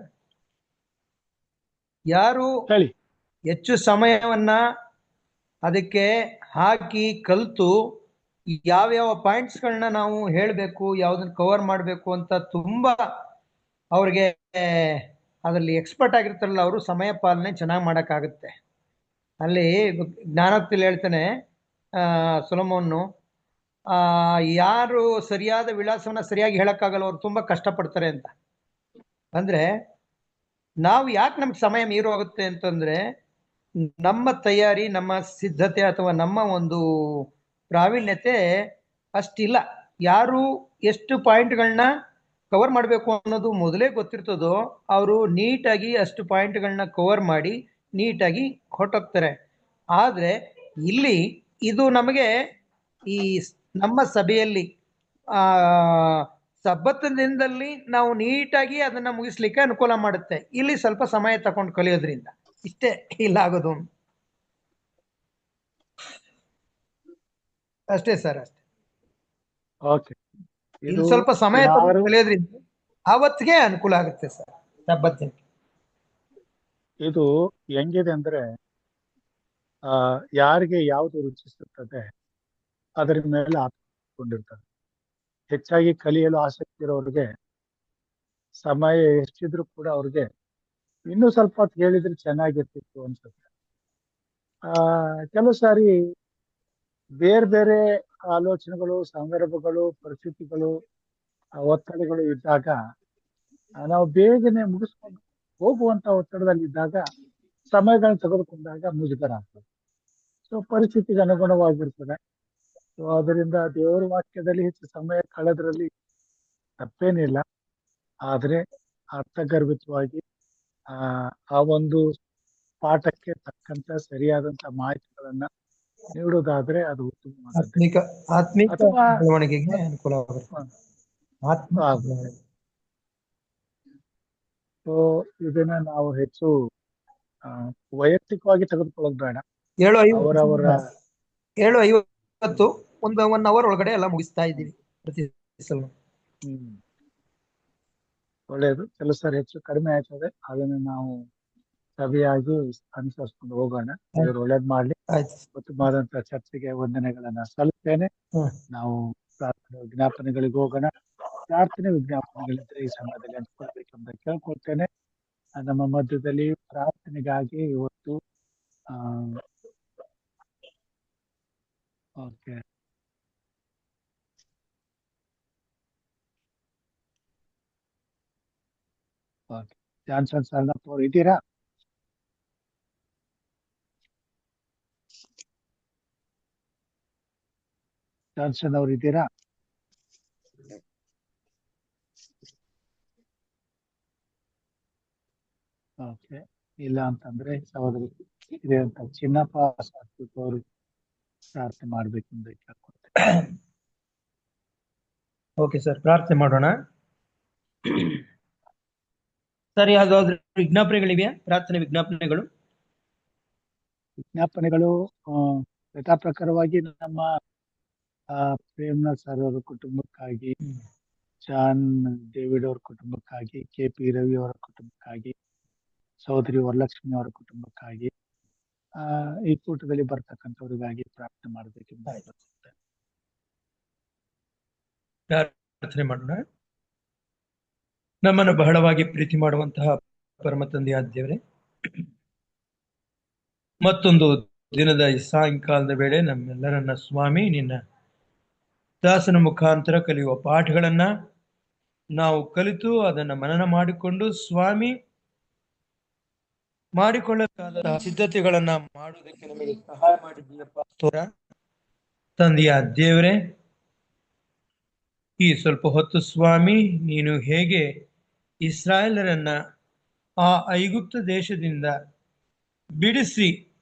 ಯಾರು ಹೇಳಿ. ಹೆಚ್ಚು ಸಮಯವನ್ನ ಅದಕ್ಕೆ ಹಾಕಿ ಕಲ್ತು ಯಾವ್ಯಾವ ಪಾಯಿಂಟ್ಸ್ಗಳನ್ನ ನಾವು ಹೇಳಬೇಕು, ಯಾವ್ದನ್ನ ಕವರ್ ಮಾಡಬೇಕು ಅಂತ ತುಂಬಾ ಅವ್ರಿಗೆ ಅದರಲ್ಲಿ ಎಕ್ಸ್ಪರ್ಟ್ ಆಗಿರ್ತಾರಲ್ಲ, ಅವರು ಸಮಯ ಪಾಲನೆ ಚೆನ್ನಾಗಿ ಮಾಡೋಕ್ಕಾಗುತ್ತೆ. ಅಲ್ಲಿ ಜ್ಞಾನೋಕ್ತಿಲಿ ಹೇಳ್ತಾನೆ ಸೊಲೊಮೋನ್ನು, ಯಾರು ಸರಿಯಾದ ವಿಳಾಸವನ್ನ ಸರಿಯಾಗಿ ಹೇಳಕ್ಕಾಗಲ್ಲ ಅವ್ರು ತುಂಬಾ ಕಷ್ಟಪಡ್ತಾರೆ ಅಂತ. ಅಂದ್ರೆ ನಾವು ಯಾಕೆ ನಮ್ಗೆ ಸಮಯ ಮೀರು ಹೋಗುತ್ತೆ ಅಂತಂದ್ರೆ, ನಮ್ಮ ತಯಾರಿ, ನಮ್ಮ ಸಿದ್ಧತೆ ಅಥವಾ ನಮ್ಮ ಒಂದು ಪ್ರಾವೀಣ್ಯತೆ ಅಷ್ಟಿಲ್ಲ. ಯಾರು ಎಷ್ಟು ಪಾಯಿಂಟ್ಗಳನ್ನ ಕವರ್ ಮಾಡಬೇಕು ಅನ್ನೋದು ಮೊದಲೇ ಗೊತ್ತಿರ್ತದೋ ಅವರು ನೀಟಾಗಿ ಅಷ್ಟು ಪಾಯಿಂಟ್ಗಳನ್ನ ಕವರ್ ಮಾಡಿ ನೀಟಾಗಿ ಹೊರಟೋಗ್ತಾರೆ. ಆದರೆ ಇಲ್ಲಿ ಇದು ನಮಗೆ ಈ ನಮ್ಮ ಸಭೆಯಲ್ಲಿ ಸಬ್ಬತ್ ದಿನದಲ್ಲಿ ನಾವು ನೀಟಾಗಿ ಅದನ್ನ ಮುಗಿಸ್ಲಿಕ್ಕೆ ಅನುಕೂಲ ಮಾಡುತ್ತೆ. ಇಲ್ಲಿ ಸ್ವಲ್ಪ ಸಮಯ ತಗೊಂಡು ಕಲಿಯೋದ್ರಿಂದ ಇಷ್ಟೇ ಇಲ್ಲ ಆಗೋದು. ಅಷ್ಟೇ ಸರ್, ಅಷ್ಟೇ. ಓಕೆ. ಇಲ್ಲಿ ಸ್ವಲ್ಪ ಸಮಯ ತಗೊಂಡು ಕಲಿಯೋದ್ರಿಂದ ಆವತ್ತಿಗೆ ಅನುಕೂಲ ಆಗುತ್ತೆ ಸರ್ ಸಬ್ಬತ್ ದಿನ. ಇದು ಹೆಂಗಿದೆ ಅಂದ್ರೆ, ಯಾರಿಗೆ ಯಾವುದು ರುಚಿಸುತ್ತದೆ ಅದರ ಮೇಲೆ ಹಾಕೊಂಡಿರ್ತಾರೆ. ಹೆಚ್ಚಾಗಿ ಕಲಿಯಲು ಆಸಕ್ತಿ ಇರೋರಿಗೆ ಸಮಯ ಎಷ್ಟಿದ್ರು ಕೂಡ ಅವ್ರಿಗೆ ಇನ್ನೂ ಸ್ವಲ್ಪ ಹೊತ್ತು ಹೇಳಿದ್ರೆ ಚೆನ್ನಾಗಿರ್ತಿತ್ತು ಅನ್ಸುತ್ತೆ. ಕೆಲವು ಸಾರಿ ಬೇರೆ ಬೇರೆ ಆಲೋಚನೆಗಳು, ಸಂದರ್ಭಗಳು, ಪರಿಸ್ಥಿತಿಗಳು, ಒತ್ತಡಗಳು ಇದ್ದಾಗ ನಾವು ಬೇಗನೆ ಮುಗಿಸ್ಕೊಂಡು ಹೋಗುವಂತ ಒತ್ತಡದಲ್ಲಿದ್ದಾಗ ಸಮಯಗಳನ್ನ ತೆಗೆದುಕೊಂಡಾಗ ಮುಜುಗರ ಆಗ್ತದೆ. ಸೊ ಪರಿಸ್ಥಿತಿಗೆ ಅನುಗುಣವಾಗಿರ್ತದೆ. ಸೊ ಅದರಿಂದ ದೇವರ ವಾಕ್ಯದಲ್ಲಿ ಹೆಚ್ಚು ಸಮಯ ಕಳೆದ್ರಲ್ಲಿ ತಪ್ಪೇನಿಲ್ಲ. ಆದ್ರೆ ಅರ್ಥಗರ್ಭಿತವಾಗಿ ಆ ಒಂದು ಪಾಠಕ್ಕೆ ತಕ್ಕಂತ ಸರಿಯಾದಂತ ಮಾಹಿತಿಗಳನ್ನ ನೀಡುವುದಾದ್ರೆ ಅದು ಉತ್ತಮವಾದ ಆತ್ಮಿಕ ಬೆಳವಣಿಗೆಗೆ ಅನುಕೂಲ ಆಗುತ್ತೆ. ಸೊ ಇದನ್ನ ನಾವು ಹೆಚ್ಚು ವೈಯಕ್ತಿಕವಾಗಿ ತೆಗೆದುಕೊಳ್ಳೋದು ಬೇಡ. 7:50 ಒಂದು 1 hour ಒಳಗಡೆ ಎಲ್ಲ ಮುಗಿಸ್ತಾ ಇದ್ದೀವಿ ಪ್ರತಿ ಸಲ. ಒಳ್ಳೇದು. ಕೆಲವು ಸಾರಿ ಹೆಚ್ಚು ಕಡಿಮೆ ಆಯ್ತದೆ, ಅದನ್ನು ನಾವು ಸಭೆಯಾಗಿ ಅನುಸರಿಸ್ಕೊಂಡು ಹೋಗೋಣ. ದೇವರು ಒಳ್ಳೇದ್ ಮಾಡ್ಲಿ. ಉತ್ತಮವಾದಂತಹ ಚರ್ಚೆಗೆ ವಂದನೆಗಳನ್ನ ಸಲ್ಲಿಸ್ತೇನೆ. ನಾವು ಪ್ರಾರ್ಥನೆ ವಿಜ್ಞಾಪನೆಗಳಿಗೆ ಹೋಗೋಣ. ಪ್ರಾರ್ಥನೆ ವಿಜ್ಞಾಪನೆಗಳಿದ್ರೆ ಈ ಸಮಯದಲ್ಲಿ ಹಂಚ್ಕೊಳ್ಬೇಕೆಂಬ ಕೇಳ್ಕೊಳ್ತೇನೆ. ನಮ್ಮ ಮಧ್ಯದಲ್ಲಿ ಪ್ರಾರ್ಥನೆಗಾಗಿ ಇವತ್ತು ಓಕೆ ಜಾನ್ಸನ್ ಸರ್ನಪ್ಪ ಅವ್ರು ಇದ್ದೀರಾ? ಜಾನ್ಸನ್ ಅವ್ರು ಇದ್ದೀರಾ? ಓಕೆ, ಇಲ್ಲ ಅಂತಂದ್ರೆ ಸಹೋದರಿ ಇದೆ ಅಂತ ಚಿನ್ನಪ್ಪ ಅವರು ಪ್ರಾರ್ಥನೆ ಮಾಡ್ಬೇಕೆಂದು ಕೇಳ್ಕೊಳ್ತೇನೆ. ಓಕೆ ಸರ್, ಪ್ರಾರ್ಥನೆ ಮಾಡೋಣ. ಸರ್, ಯಾವ್ದಾದ್ರು ವಿಜ್ಞಾಪನೆಗಳಿವೆಯಾ? ಪ್ರಾರ್ಥನೆ ವಿಜ್ಞಾಪನೆಗಳು ಯಥಾ ಪ್ರಕಾರವಾಗಿ ನಮ್ಮ ಪ್ರೇಮ್ನಾಥ್ ಸರ್ ಅವರ ಕುಟುಂಬಕ್ಕಾಗಿ, ಜಾನ್ ಡೇವಿಡ್ ಅವರ ಕುಟುಂಬಕ್ಕಾಗಿ, KP ರವಿ ಅವರ ಕುಟುಂಬಕ್ಕಾಗಿ, ಸಹೋದರಿ ವರಲಕ್ಷ್ಮಿ ಅವರ ಕುಟುಂಬಕ್ಕಾಗಿ, ಈ ಕೂಟದಲ್ಲಿ ಬರ್ತಕ್ಕಂಥವ್ರಿಗಾಗಿ ಪ್ರಾರ್ಥನೆ ಮಾಡಬೇಕೆಂದು ಪ್ರಾರ್ಥನೆ ಮಾಡೋಣ. ನಮ್ಮನ್ನು ಬಹಳವಾಗಿ ಪ್ರೀತಿ ಮಾಡುವಂತಹ ಪರಮ ತಂದೆಯಾದ ದೇವರೇ, ಮತ್ತೊಂದು ದಿನದ ಈ ಸಾಯಂಕಾಲದ ವೇಳೆ ನಮ್ಮೆಲ್ಲರನ್ನ ಸ್ವಾಮಿ ನಿನ್ನ ದಾಸನ ಮುಖಾಂತರ ಕಲಿಯುವ ಪಾಠಗಳನ್ನ ನಾವು ಕಲಿತು ಅದನ್ನ ಮನನ ಮಾಡಿಕೊಂಡು ಸ್ವಾಮಿ ಮಾಡಿಕೊಳ್ಳಬೇಕಾದ ಸಿದ್ಧತೆಗಳನ್ನ ಮಾಡುವುದಕ್ಕೆ ನಮಗೆ ಸಹಾಯ ಮಾಡಿದ್ದೀಯಪ್ಪ. ತಂದೆಯ ದೇವರೇ, ಈ ಸ್ವಲ್ಪ ಹೊತ್ತು ಸ್ವಾಮಿ ನೀನು ಹೇಗೆ ಇಸ್ರಾಯೇಲರನ್ನ ಆ ಐಗುಪ್ತ ದೇಶದಿಂದ ಬಿಡಿಸಿ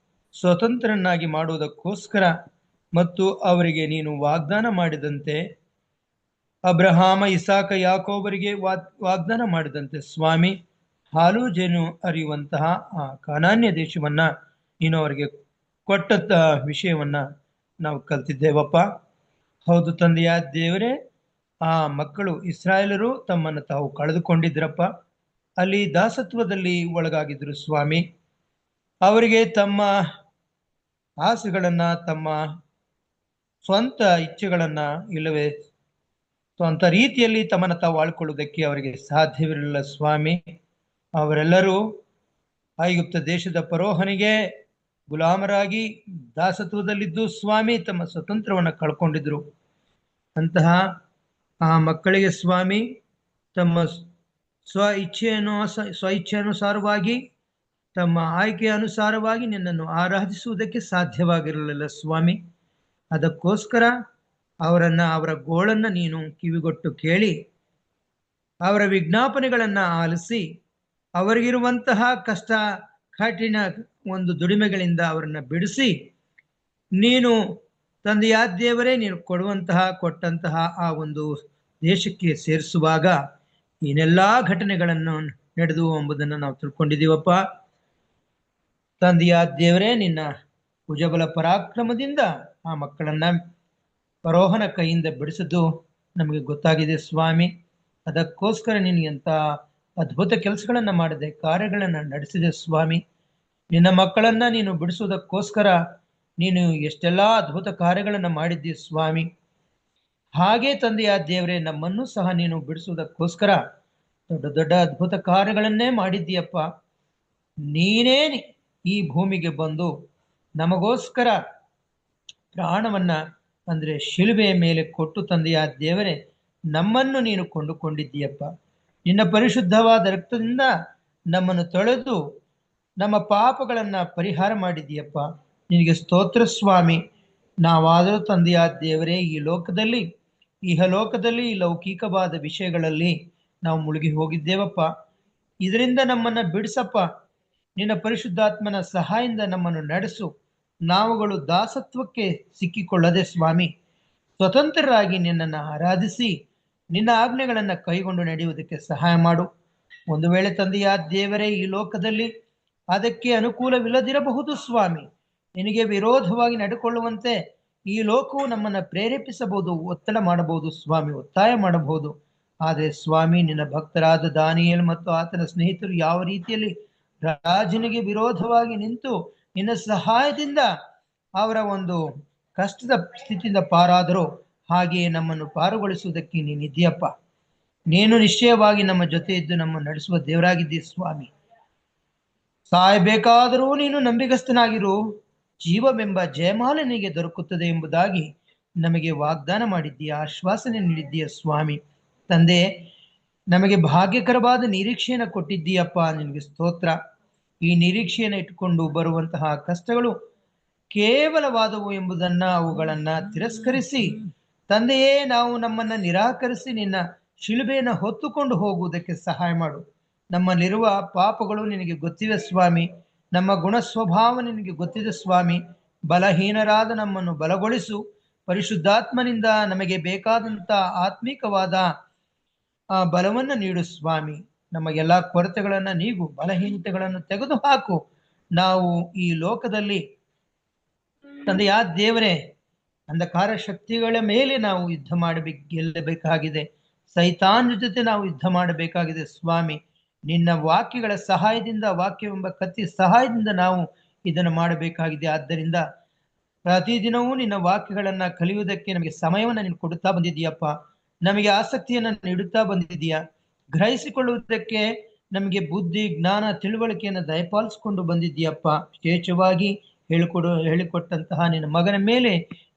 ಸ್ವತಂತ್ರನಾಗಿ ಮಾಡುವುದಕ್ಕೋಸ್ಕರ ಮತ್ತು ಅವರಿಗೆ ನೀನು ವಾಗ್ದಾನ ಮಾಡಿದಂತೆ ಅಬ್ರಹಾಮ, ಇಸಾಕ, ಯಾಕೋಬರಿಗೆ ವಾಗ್ದಾನ ಮಾಡಿದಂತೆ ಸ್ವಾಮಿ, ಹಾಲು ಜೇನು ಹರಿಯುವಂತಹ ಆ ಕಾನಾನ್ಯ ದೇಶವನ್ನ ನೀನು ಅವರಿಗೆ ಕೊಟ್ಟಂತ ವಿಷಯವನ್ನ ನಾವು ಕಲ್ತಿದ್ದೇವಪ್ಪ. ಹೌದು ತಂದೆಯ ದೇವರೇ, ಆ ಮಕ್ಕಳು ಇಸ್ರಾಯೇಲರು ತಮ್ಮನ್ನು ತಾವು ಕಳೆದುಕೊಂಡಿದ್ರಪ್ಪ. ಅಲ್ಲಿ ದಾಸತ್ವದಲ್ಲಿ ಒಳಗಾಗಿದ್ರು ಸ್ವಾಮಿ. ಅವರಿಗೆ ತಮ್ಮ ಆಸೆಗಳನ್ನ, ತಮ್ಮ ಸ್ವಂತ ಇಚ್ಛೆಗಳನ್ನ, ಇಲ್ಲವೇ ಸ್ವಂತ ರೀತಿಯಲ್ಲಿ ತಮ್ಮನ್ನು ತಾವು ಆಳ್ಕೊಳ್ಳುವುದಕ್ಕೆ ಅವರಿಗೆ ಸಾಧ್ಯವಿರಲಿಲ್ಲ ಸ್ವಾಮಿ. ಅವರೆಲ್ಲರೂ ಐಗುಪ್ತ ದೇಶದ ಫರೋಹನಿಗೆ ಗುಲಾಮರಾಗಿ ದಾಸತ್ವದಲ್ಲಿದ್ದು ಸ್ವಾಮಿ ತಮ್ಮ ಸ್ವತಂತ್ರವನ್ನು ಕಳ್ಕೊಂಡಿದ್ರು. ಅಂತಹ ಆ ಮಕ್ಕಳಿಗೆ ಸ್ವಾಮಿ ತಮ್ಮ ಸ್ವ ಇಚ್ಛೆಯನುಸಾರವಾಗಿ, ತಮ್ಮ ಆಯ್ಕೆಯ ಅನುಸಾರವಾಗಿ ನಿನ್ನನ್ನು ಆರಾಧಿಸುವುದಕ್ಕೆ ಸಾಧ್ಯವಾಗಿರಲಿಲ್ಲ ಸ್ವಾಮಿ. ಅದಕ್ಕೋಸ್ಕರ ಅವರ ಗೋಳನ್ನ ನೀನು ಕಿವಿಗೊಟ್ಟು ಕೇಳಿ, ಅವರ ವಿಜ್ಞಾಪನೆಗಳನ್ನ ಆಲಿಸಿ, ಅವರಿಗಿರುವಂತಹ ಕಷ್ಟ ಕಠಿಣ ಒಂದು ದುಡಿಮೆಗಳಿಂದ ಅವರನ್ನ ಬಿಡಿಸಿ, ನೀನು ತಂದೆಯ ದೇವರೇ ನೀನು ಕೊಟ್ಟಂತಹ ಆ ಒಂದು ದೇಶಕ್ಕೆ ಸೇರಿಸುವಾಗ ಏನೆಲ್ಲಾ ಘಟನೆಗಳನ್ನು ನಡೆದು ಎಂಬುದನ್ನು ನಾವು ತಿಳ್ಕೊಂಡಿದ್ದೀವಪ್ಪ. ತಂದೆಯ ದೇವರೇ, ನಿನ್ನ ಭುಜಬಲ ಪರಾಕ್ರಮದಿಂದ ಆ ಮಕ್ಕಳನ್ನ ಫರೋಹನ ಕೈಯಿಂದ ಬಿಡಿಸಿದ್ದು ನಮಗೆ ಗೊತ್ತಾಗಿದೆ ಸ್ವಾಮಿ. ಅದಕ್ಕೋಸ್ಕರ ನೀನು ಎಂತ ಅದ್ಭುತ ಕೆಲಸಗಳನ್ನ ಮಾಡಿದೆ, ಕಾರ್ಯಗಳನ್ನ ನಡೆಸಿದೆ ಸ್ವಾಮಿ. ನಿನ್ನ ಮಕ್ಕಳನ್ನ ನೀನು ಬಿಡಿಸುವುದಕ್ಕೋಸ್ಕರ ನೀನು ಎಷ್ಟೆಲ್ಲಾ ಅದ್ಭುತ ಕಾರ್ಯಗಳನ್ನ ಮಾಡಿದ್ದಿ ಸ್ವಾಮಿ. ಹಾಗೆ ತಂದೆಯ ದೇವರೇ, ನಮ್ಮನ್ನು ಸಹ ನೀನು ಬಿಡಿಸುವುದಕ್ಕೋಸ್ಕರ ದೊಡ್ಡ ದೊಡ್ಡ ಅದ್ಭುತ ಕಾರ್ಯಗಳನ್ನೇ ಮಾಡಿದ್ದೀಯಪ್ಪ. ನೀನೇ ಈ ಭೂಮಿಗೆ ಬಂದು ನಮಗೋಸ್ಕರ ಪ್ರಾಣವನ್ನ ಅಂದ್ರೆ ಶಿಲುಬೆಯ ಮೇಲೆ ಕೊಟ್ಟು ತಂದೆಯ ದೇವರೇ ನಮ್ಮನ್ನು ನೀನು ಕೊಂಡುಕೊಂಡಿದ್ದೀಯಪ್ಪ. ನಿನ್ನ ಪರಿಶುದ್ಧವಾದ ರಕ್ತದಿಂದ ನಮ್ಮನ್ನು ತೊಳೆದು ನಮ್ಮ ಪಾಪಗಳನ್ನ ಪರಿಹಾರ ಮಾಡಿದ್ದೀಯಪ್ಪ. ನಿನಗೆ ಸ್ತೋತ್ರ ಸ್ವಾಮಿ. ನಾವಾದರೂ ತಂದೆಯ ದೇವರೇ ಇಹಲೋಕದಲ್ಲಿ ಲೌಕಿಕವಾದ ವಿಷಯಗಳಲ್ಲಿ ನಾವು ಮುಳುಗಿ ಹೋಗಿದ್ದೇವಪ್ಪ. ಇದರಿಂದ ನಮ್ಮನ್ನ ಬಿಡಿಸಪ್ಪ. ನಿನ್ನ ಪರಿಶುದ್ಧಾತ್ಮನ ಸಹಾಯದಿಂದ ನಮ್ಮನ್ನು ನಡೆಸು. ನಾವುಗಳು ದಾಸತ್ವಕ್ಕೆ ಸಿಕ್ಕಿಕೊಳ್ಳದೆ ಸ್ವಾಮಿ, ಸ್ವತಂತ್ರರಾಗಿ ನಿನ್ನನ್ನು ಆರಾಧಿಸಿ ನಿನ್ನ ಆಜ್ಞೆಗಳನ್ನ ಕೈಗೊಂಡು ನಡೆಯುವುದಕ್ಕೆ ಸಹಾಯ ಮಾಡು. ಒಂದು ವೇಳೆ ತಂದೆಯ ದೇವರೇ ಈ ಲೋಕದಲ್ಲಿ ಅದಕ್ಕೆ ಅನುಕೂಲವಿಲ್ಲದಿರಬಹುದು ಸ್ವಾಮಿ. ನಿನಗೆ ವಿರೋಧವಾಗಿ ನಡೆಕೊಳ್ಳುವಂತೆ ಈ ಲೋಕವು ನಮ್ಮನ್ನ ಪ್ರೇರೇಪಿಸಬಹುದು, ಒತ್ತಡ ಮಾಡಬಹುದು ಸ್ವಾಮಿ, ಒತ್ತಾಯ ಮಾಡಬಹುದು. ಆದರೆ ಸ್ವಾಮಿ, ನಿನ್ನ ಭಕ್ತರಾದ ದಾನಿಯೇಲ್ ಮತ್ತು ಆತನ ಸ್ನೇಹಿತರು ಯಾವ ರೀತಿಯಲ್ಲಿ ರಾಜನಿಗೆ ವಿರೋಧವಾಗಿ ನಿಂತು ನಿನ್ನ ಸಹಾಯದಿಂದ ಅವರ ಒಂದು ಕಷ್ಟದ ಸ್ಥಿತಿಯಿಂದ ಪಾರಾದರೂ, ಹಾಗೆಯೇ ನಮ್ಮನ್ನು ಪಾರುಗೊಳಿಸುವುದಕ್ಕೆ ನೀನಿದ್ದೀಯಪ್ಪ. ನೀನು ನಿಶ್ಚಯವಾಗಿ ನಮ್ಮ ಜೊತೆ ಇದ್ದು ನಮ್ಮ ನಡೆಸುವ ದೇವರಾಗಿದ್ದೀ ಸ್ವಾಮಿ. ಸಾಯಬೇಕಾದರೂ ನೀನು ನಂಬಿಗಸ್ತನಾಗಿರು, ಜೀವವೆಂಬ ಜಯಮಾಲೆ ನಿನಗೆ ದೊರಕುತ್ತದೆ ಎಂಬುದಾಗಿ ನಮಗೆ ವಾಗ್ದಾನ ಮಾಡಿದ್ದೀಯ, ಆಶ್ವಾಸನೆ ನೀಡಿದ್ದೀಯ ಸ್ವಾಮಿ. ತಂದೆ, ನಮಗೆ ಭಾಗ್ಯಕರವಾದ ನಿರೀಕ್ಷೆಯನ್ನು ಕೊಟ್ಟಿದ್ದೀಯಪ್ಪ, ನಿನಗೆ ಸ್ತೋತ್ರ. ಈ ನಿರೀಕ್ಷೆಯನ್ನು ಇಟ್ಟುಕೊಂಡು ಬರುವಂತಹ ಕಷ್ಟಗಳು ಕೇವಲವಾದವು ಎಂಬುದನ್ನ ಅವುಗಳನ್ನ ತಿರಸ್ಕರಿಸಿ ತಂದೆಯೇ, ನಾವು ನಮ್ಮನ್ನ ನಿರಾಕರಿಸಿ ನಿನ್ನ ಶಿಲುಬೆಯನ್ನು ಹೊತ್ತುಕೊಂಡು ಹೋಗುವುದಕ್ಕೆ ಸಹಾಯ ಮಾಡು. ನಮ್ಮಲ್ಲಿರುವ ಪಾಪಗಳು ನಿನಗೆ ಗೊತ್ತಿವೆ ಸ್ವಾಮಿ, ನಮ್ಮ ಗುಣ ಸ್ವಭಾವ ನಿನಗೆ ಗೊತ್ತಿದೆ ಸ್ವಾಮಿ. ಬಲಹೀನರಾದ ನಮ್ಮನ್ನು ಬಲಗೊಳಿಸು. ಪರಿಶುದ್ಧಾತ್ಮನಿಂದ ನಮಗೆ ಬೇಕಾದಂತ ಆತ್ಮಿಕವಾದ ಬಲವನ್ನು ನೀಡು ಸ್ವಾಮಿ. ನಮಗೆಲ್ಲಾ ಕೊರತೆಗಳನ್ನ ನೀಗು, ಬಲಹೀನತೆಗಳನ್ನು ತೆಗೆದು ಹಾಕು. ನಾವು ಈ ಲೋಕದಲ್ಲಿ ತಂದೆಯ ದೇವರೇ ಅಂಧಕಾರ ಶಕ್ತಿಗಳ ಮೇಲೆ ನಾವು ಯುದ್ಧ ಗೆಲ್ಲಬೇಕಾಗಿದೆ. ಸೈತಾನ್ ಜೊತೆ ನಾವು ಯುದ್ಧ ಮಾಡಬೇಕಾಗಿದೆ ಸ್ವಾಮಿ. ನಿನ್ನ ವಾಕ್ಯಗಳ ಸಹಾಯದಿಂದ, ವಾಕ್ಯವೆಂಬ ಕತ್ತಿ ಸಹಾಯದಿಂದ ನಾವು ಇದನ್ನು ಮಾಡಬೇಕಾಗಿದೆ. ಆದ್ದರಿಂದ ಪ್ರತಿದಿನವೂ ನಿನ್ನ ವಾಕ್ಯಗಳನ್ನ ಕಲಿಯುವುದಕ್ಕೆ ನಮಗೆ ಸಮಯವನ್ನು ನೀನು ಕೊಡುತ್ತಾ ಬಂದಿದ್ದೀಯಪ್ಪ. ನಮಗೆ ಆಸಕ್ತಿಯನ್ನು ನೀಡುತ್ತಾ ಬಂದಿದ್ದೀಯಾ. ಗ್ರಹಿಸಿಕೊಳ್ಳುವುದಕ್ಕೆ ನಮಗೆ ಬುದ್ಧಿ, ಜ್ಞಾನ, ತಿಳುವಳಿಕೆಯನ್ನು ದಯಪಾಲಿಸಿಕೊಂಡು ಬಂದಿದ್ದೀಯಪ್ಪ. ವಿಶೇಷವಾಗಿ ಹೇಳಿಕೊಟ್ಟಂತಹ ನಿನ್ನ ಮಗನ ಮೇಲೆ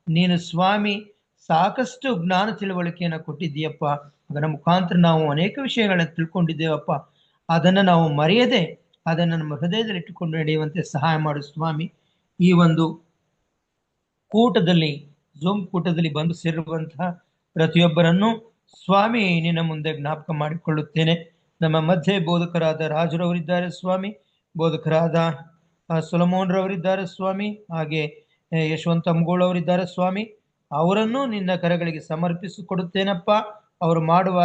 ನೀನು ಸ್ವಾಮಿ ಸಾಕಷ್ಟು ಜ್ಞಾನ ತಿಳುವಳಿಕೆಯನ್ನು ಕೊಟ್ಟಿದ್ದೀಯಪ್ಪ. ಮಗನ ಮುಖಾಂತರ ನಾವು ಅನೇಕ ವಿಷಯಗಳನ್ನು ತಿಳ್ಕೊಂಡಿದ್ದೇವಪ್ಪ. ಅದನ್ನು ನಾವು ಮರೆಯದೆ ಅದನ್ನು ನಮ್ಮ ಹೃದಯದಲ್ಲಿ ಇಟ್ಟುಕೊಂಡು ನಡೆಯುವಂತೆ ಸಹಾಯ ಮಾಡು ಸ್ವಾಮಿ. ಈ ಒಂದು ಝೂಮ್ ಕೂಟದಲ್ಲಿ ಬಂದು ಸೇರಿರುವಂತಹ ಪ್ರತಿಯೊಬ್ಬರನ್ನು ಸ್ವಾಮಿ ನಿನ್ನ ಮುಂದೆ ಜ್ಞಾಪಕ ಮಾಡಿಕೊಳ್ಳುತ್ತೇನೆ. ನಮ್ಮ ಮಧ್ಯೆ ಬೋಧಕರಾದ ರಾಜರವರಿದ್ದಾರೆ ಸ್ವಾಮಿ, ಬೋಧಕರಾದ ಸೊಲಮೋನ್ ರವರಿದ್ದಾರೆ ಸ್ವಾಮಿ, ಹಾಗೆ ಯಶವಂತ ಅಮ್ಗೋಳ್ ಅವರಿದ್ದಾರೆ ಸ್ವಾಮಿ. ಅವರನ್ನು ನಿನ್ನ ಕರಗಳಿಗೆ ಸಮರ್ಪಿಸಿಕೊಡುತ್ತೇನಪ್ಪ. ಅವರು ಮಾಡುವ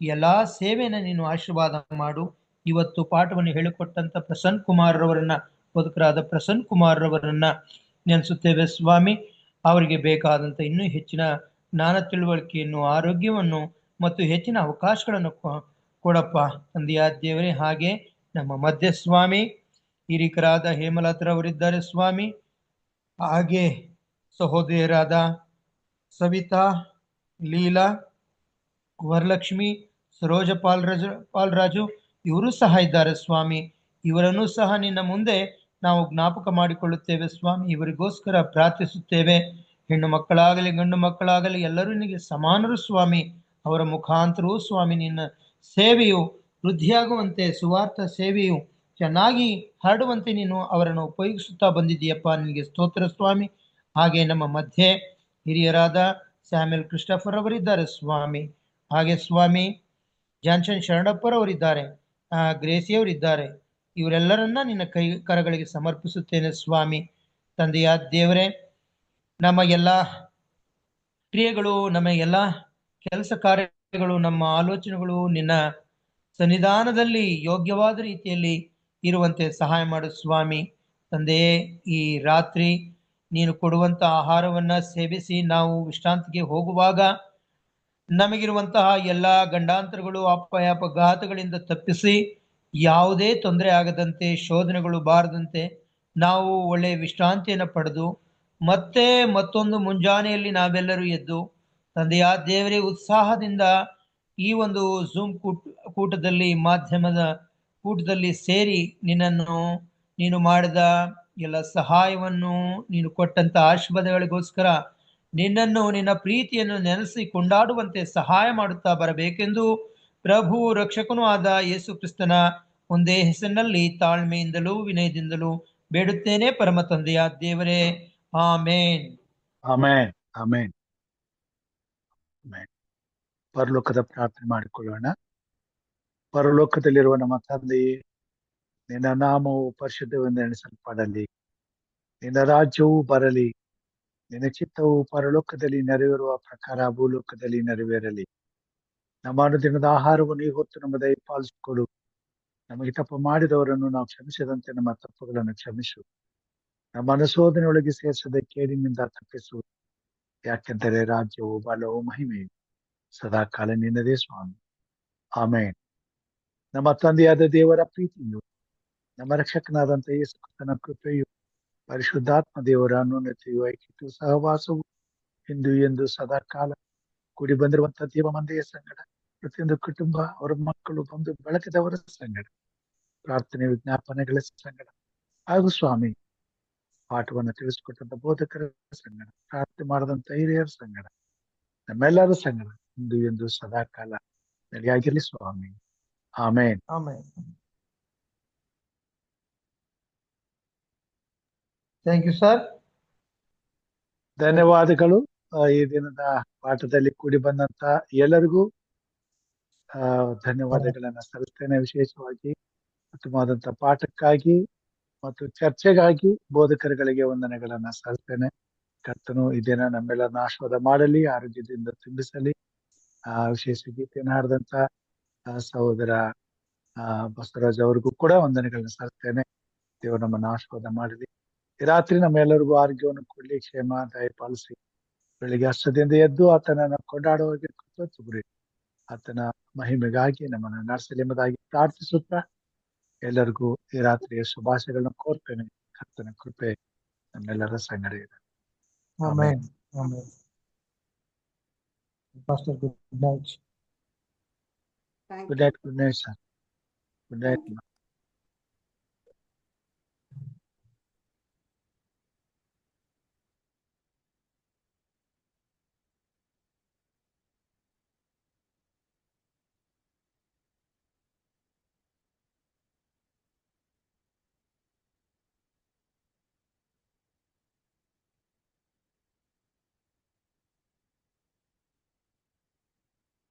ಎಲ್ಲಾ ಸೇವೆಯನ್ನು ನೀನು ಆಶೀರ್ವಾದ ಮಾಡು. ಇವತ್ತು ಪಾಠವನ್ನು ಹೇಳಿಕೊಟ್ಟಂತ ಪ್ರಸನ್ನ ಕುಮಾರ್ ರವರನ್ನ, ಬದುಕರಾದ ಪ್ರಸನ್ನ ಕುಮಾರ್ ರವರನ್ನ ನೆನೆಸುತ್ತೇವೆ ಸ್ವಾಮಿ. ಅವರಿಗೆ ಬೇಕಾದಂತ ಇನ್ನೂ ಹೆಚ್ಚಿನ ಜ್ಞಾನ, ತಿಳುವಳಿಕೆಯನ್ನು, ಆರೋಗ್ಯವನ್ನು ಮತ್ತು ಹೆಚ್ಚಿನ ಅವಕಾಶಗಳನ್ನು ಕೊಡಪ್ಪ ತಂದೆಯಾದ ದೇವರೇ. ಹಾಗೆ ನಮ್ಮ ಮಧ್ಯ ಸ್ವಾಮಿ ಹಿರಿಕರಾದ ಹೇಮಲತ್ರವರಿದ್ದಾರೆ ಸ್ವಾಮಿ, ಹಾಗೆ ಸಹೋದರಿಯರಾದ ಸವಿತಾ, ಲೀಲಾ, ವರಲಕ್ಷ್ಮಿ, ಸರೋಜ ಪಾಲ್ರಾಜು ಇವರು ಸಹ ಇದ್ದಾರೆ ಸ್ವಾಮಿ. ಇವರನ್ನು ಸಹ ನಿನ್ನ ಮುಂದೆ ನಾವು ಜ್ಞಾಪಕ ಮಾಡಿಕೊಳ್ಳುತ್ತೇವೆ ಸ್ವಾಮಿ. ಇವರಿಗೋಸ್ಕರ ಪ್ರಾರ್ಥಿಸುತ್ತೇವೆ. ಹೆಣ್ಣು ಮಕ್ಕಳಾಗಲಿ ಗಂಡು ಮಕ್ಕಳಾಗಲಿ ಎಲ್ಲರೂ ನಿನಗೆ ಸಮಾನರು ಸ್ವಾಮಿ. ಅವರ ಮುಖಾಂತರವೂ ಸ್ವಾಮಿ ನಿನ್ನ ಸೇವೆಯು ವೃದ್ಧಿಯಾಗುವಂತೆ, ಸುವಾರ್ಥ ಸೇವೆಯು ಚೆನ್ನಾಗಿ ಹರಡುವಂತೆ ನೀನು ಅವರನ್ನು ಉಪಯೋಗಿಸುತ್ತಾ ಬಂದಿದ್ದೀಯಪ್ಪ. ನಿನಗೆ ಸ್ತೋತ್ರ ಸ್ವಾಮಿ. ಹಾಗೆ ನಮ್ಮ ಮಧ್ಯೆ ಹಿರಿಯರಾದ ಸ್ಯಾಮ್ಯಲ್ ಕ್ರಿಸ್ಟಫರ್ ಅವರಿದ್ದಾರೆ ಸ್ವಾಮಿ. ಹಾಗೆ ಸ್ವಾಮಿ ಜಾನ್ಸನ್ ಶರಣಪ್ಪರವರಿದ್ದಾರೆ, ಗ್ರೇಸಿಯವರಿದ್ದಾರೆ. ಇವರೆಲ್ಲರನ್ನ ನಿನ್ನ ಕರಗಳಿಗೆ ಸಮರ್ಪಿಸುತ್ತೇನೆ ಸ್ವಾಮಿ. ತಂದೆಯಾದ ದೇವರೇ, ನಮ್ಮ ಎಲ್ಲ ಕ್ರಿಯೆಗಳು, ನಮ್ಮ ಎಲ್ಲ ಕೆಲಸ ಕಾರ್ಯಗಳು, ನಮ್ಮ ಆಲೋಚನೆಗಳು ನಿನ್ನ ಸನ್ನಿಧಾನದಲ್ಲಿ ಯೋಗ್ಯವಾದ ರೀತಿಯಲ್ಲಿ ಇರುವಂತೆ ಸಹಾಯ ಮಾಡು ಸ್ವಾಮಿ. ತಂದೆಯೇ, ಈ ರಾತ್ರಿ ನೀನು ಕೊಡುವಂತ ಆಹಾರವನ್ನ ಸೇವಿಸಿ ನಾವು ವಿಶ್ರಾಂತಿಗೆ ಹೋಗುವಾಗ ನಮಗಿರುವಂತಹ ಎಲ್ಲ ಗಂಡಾಂತರಗಳು, ಅಪಘಾತಗಳಿಂದ ತಪ್ಪಿಸಿ, ಯಾವುದೇ ತೊಂದರೆ ಆಗದಂತೆ, ಶೋಧನೆಗಳು ಬಾರದಂತೆ ನಾವು ಒಳ್ಳೆಯ ವಿಶ್ರಾಂತಿಯನ್ನು ಪಡೆದು ಮತ್ತೆ ಮತ್ತೊಂದು ಮುಂಜಾನೆಯಲ್ಲಿ ನಾವೆಲ್ಲರೂ ಎದ್ದು ತಂದೆಯಾದ ದೇವರೇ ಉತ್ಸಾಹದಿಂದ ಈ ಒಂದು ಝೂಮ್ ಕೂಟದಲ್ಲಿ, ಮಾಧ್ಯಮದ ಕೂಟದಲ್ಲಿ ಸೇರಿ ನೀನು ಮಾಡಿದ ಎಲ್ಲ ಸಹಾಯವನ್ನು, ನೀನು ಕೊಟ್ಟಂತ ಆಶೀರ್ವಾದಗಳಿಗೋಸ್ಕರ ನಿನ್ನನ್ನು, ನಿನ್ನ ಪ್ರೀತಿಯನ್ನು ನೆನೆಸಿ ಕೊಂಡಾಡುವಂತೆ ಸಹಾಯ ಮಾಡುತ್ತಾ ಬರಬೇಕೆಂದು ಪ್ರಭು ರಕ್ಷಕನೂ ಆದ ಯೇಸು ಕ್ರಿಸ್ತನ ಒಂದೇ ಹೆಸರಿನಲ್ಲಿ ತಾಳ್ಮೆಯಿಂದಲೂ ವಿನಯದಿಂದಲೂ ಬೇಡುತ್ತೇನೆ ಪರಮ ತಂದೆಯಾದ ದೇವರೇ, ಆಮೇನ್. ಆಮೇನ್, ಆಮೇನ್, ಆಮೇನ್. ಪರಲೋಕದ ಪ್ರಾರ್ಥನೆ ಮಾಡಿಕೊಳ್ಳೋಣ. ಪರಲೋಕದಲ್ಲಿರುವ ನಮ್ಮ ತಂದೆಯೇ, ನಿನ್ನ ನಾಮವು ಪರಿಶುದ್ಧವೆಂದು ಎಣಿಸಲ್ಪಡಲಿ. ನಿನ್ನ ರಾಜ್ಯವು ಬರಲಿ. ನಿನ್ನ ಚಿತ್ತವು ಪರಲೋಕದಲ್ಲಿ ನೆರವೇರುವ ಪ್ರಕಾರ ಭೂಲೋಕದಲ್ಲಿ ನೆರವೇರಲಿ. ನಮ್ಮ ಅನುದಿನದ ಆಹಾರವನ್ನು ಈ ಹೊತ್ತು ನಮ್ಮ ದಯಪಾಲಿಸಿಕೊಡು. ನಮಗೆ ತಪ್ಪು ಮಾಡಿದವರನ್ನು ನಾವು ಕ್ಷಮಿಸದಂತೆ ನಮ್ಮ ತಪ್ಪುಗಳನ್ನು ಕ್ಷಮಿಸು. ನಮ್ಮ ಅನುಶೋಧನೆಯೊಳಗೆ ಸೇರಿಸದೆ ಕೇಡಿನಿಂದ ತಪ್ಪಿಸು. ಯಾಕೆಂದರೆ ರಾಜ್ಯವು, ಬಲವು, ಮಹಿಮೆಯು ಸದಾ ಕಾಲ ನಿನ್ನದೇ ಸ್ವಾಮಿ. ಆಮೇನ್. ನಮ್ಮ ತಂದೆಯಾದ ದೇವರ ಪ್ರೀತಿಯು, ನಮ್ಮ ರಕ್ಷಕನಾದಂಥ ಯೇಸು ಕ್ರಿಸ್ತನ ಕೃಪೆಯು, ಪರಿಶುದ್ಧಾತ್ಮ ದೇವರ ಅನ್ಯೋನ್ಯತೆಯು, ಐಕ್ಯತೆಯು, ಸಹವಾಸವು ಇಂದು ಎಂದು ಸದಾ ಕಾಲ ಕೂಡಿ ಬಂದಿರುವಂತಹ ದೇವ ಮಂದೆಯ ಸಂಗಡ, ಪ್ರತಿಯೊಂದು ಕುಟುಂಬ, ಅವರ ಮಕ್ಕಳು, ಬಂಧು ಬಳಗದವರ ಸಂಗಡ, ಪ್ರಾರ್ಥನೆ ವಿಜ್ಞಾಪನೆಗಳ ಸಂಗಡ, ಹಾಗೂ ಸ್ವಾಮಿ ಪಾಠವನ್ನು ತಿಳಿಸಿಕೊಟ್ಟಂತ ಬೋಧಕರ ಸಂಗಡ, ಪ್ರಾರ್ಥನೆ ಮಾಡದಂತ ಹಿರಿಯರ ಸಂಗಡ, ನಮ್ಮೆಲ್ಲರ ಸಂಗಡ ಇಂದು ಎಂದು ಸದಾ ಕಾಲ ನಡೆಯಾಗಿರಲಿ ಸ್ವಾಮಿ. Amen. Amen. Thank you sir. ಧನ್ಯವಾದಗಳು. ಈ ದಿನದ ಪಾಠದಲ್ಲಿ ಕೂಡಿ ಬಂದಂತ ಎಲ್ಲರಿಗೂ ಧನ್ಯವಾದಗಳನ್ನ ಸಲ್ಲಿಸ್ತೇನೆ. ವಿಶೇಷವಾಗಿ ಉತ್ತಮವಾದಂತ ಪಾಠಕ್ಕಾಗಿ ಮತ್ತು ಚರ್ಚೆಗಾಗಿ ಬೋಧಕರುಗಳಿಗೆ ವಂದನೆಗಳನ್ನ ಸಲ್ಲಿಸ್ತೇನೆ. ಕರ್ತನು ಈ ದಿನ ನಮ್ಮೆಲ್ಲರನ್ನ ಆಶೀರ್ವಾದ ಮಾಡಲಿ, ಆರೋಗ್ಯದಿಂದ ತುಂಬಿಸಲಿ. ವಿಶೇಷ ಗೀತೆಯನ್ನು ಹಾಡಿದಂತ ಸಹೋದರ ಬಸವರಾಜ್ ಅವ್ರಿಗೂ ಕೂಡ ವಂದನೆಗಳನ್ನ ಸಲ್ಲಿಸ್ತೇನೆ. ದೇವರು ನಮ್ಮನ್ನ ಆಶೀರ್ವಾದ ಮಾಡಲಿ. ಈ ರಾತ್ರಿ ನಮ್ಮೆಲ್ಲರಿಗೂ ಆರೋಗ್ಯವನ್ನು ಕೊಡ್ಲಿ, ಕ್ಷೇಮ ದಯಪಾಲಿಸಿ, ಬೆಳಿಗ್ಗೆ ಅಷ್ಟದಿಂದ ಎದ್ದು ಆತನನ್ನ ಕೊಂಡಾಡುವಾಗೆ ಕೃತಜ್ಞತೆ, ಆತನ ಮಹಿಮೆಗಾಗಿ ನಮ್ಮನ್ನು ನಡೆಸಲಿ ಎಂಬುದಾಗಿ ಪ್ರಾರ್ಥಿಸುತ್ತಾ ಎಲ್ಲರಿಗೂ ಈ ರಾತ್ರಿಯ ಶುಭಾಶಯಗಳನ್ನ ಕೋರ್ತೇನೆ. ಕರ್ತನ ಕೃಪೆ ನಮ್ಮೆಲ್ಲರ ಸಂಗಡ ಇದೆ. ಆಮೇನ್. ಆಮೇನ್. Pastor, good night. Good night, sir. Good night.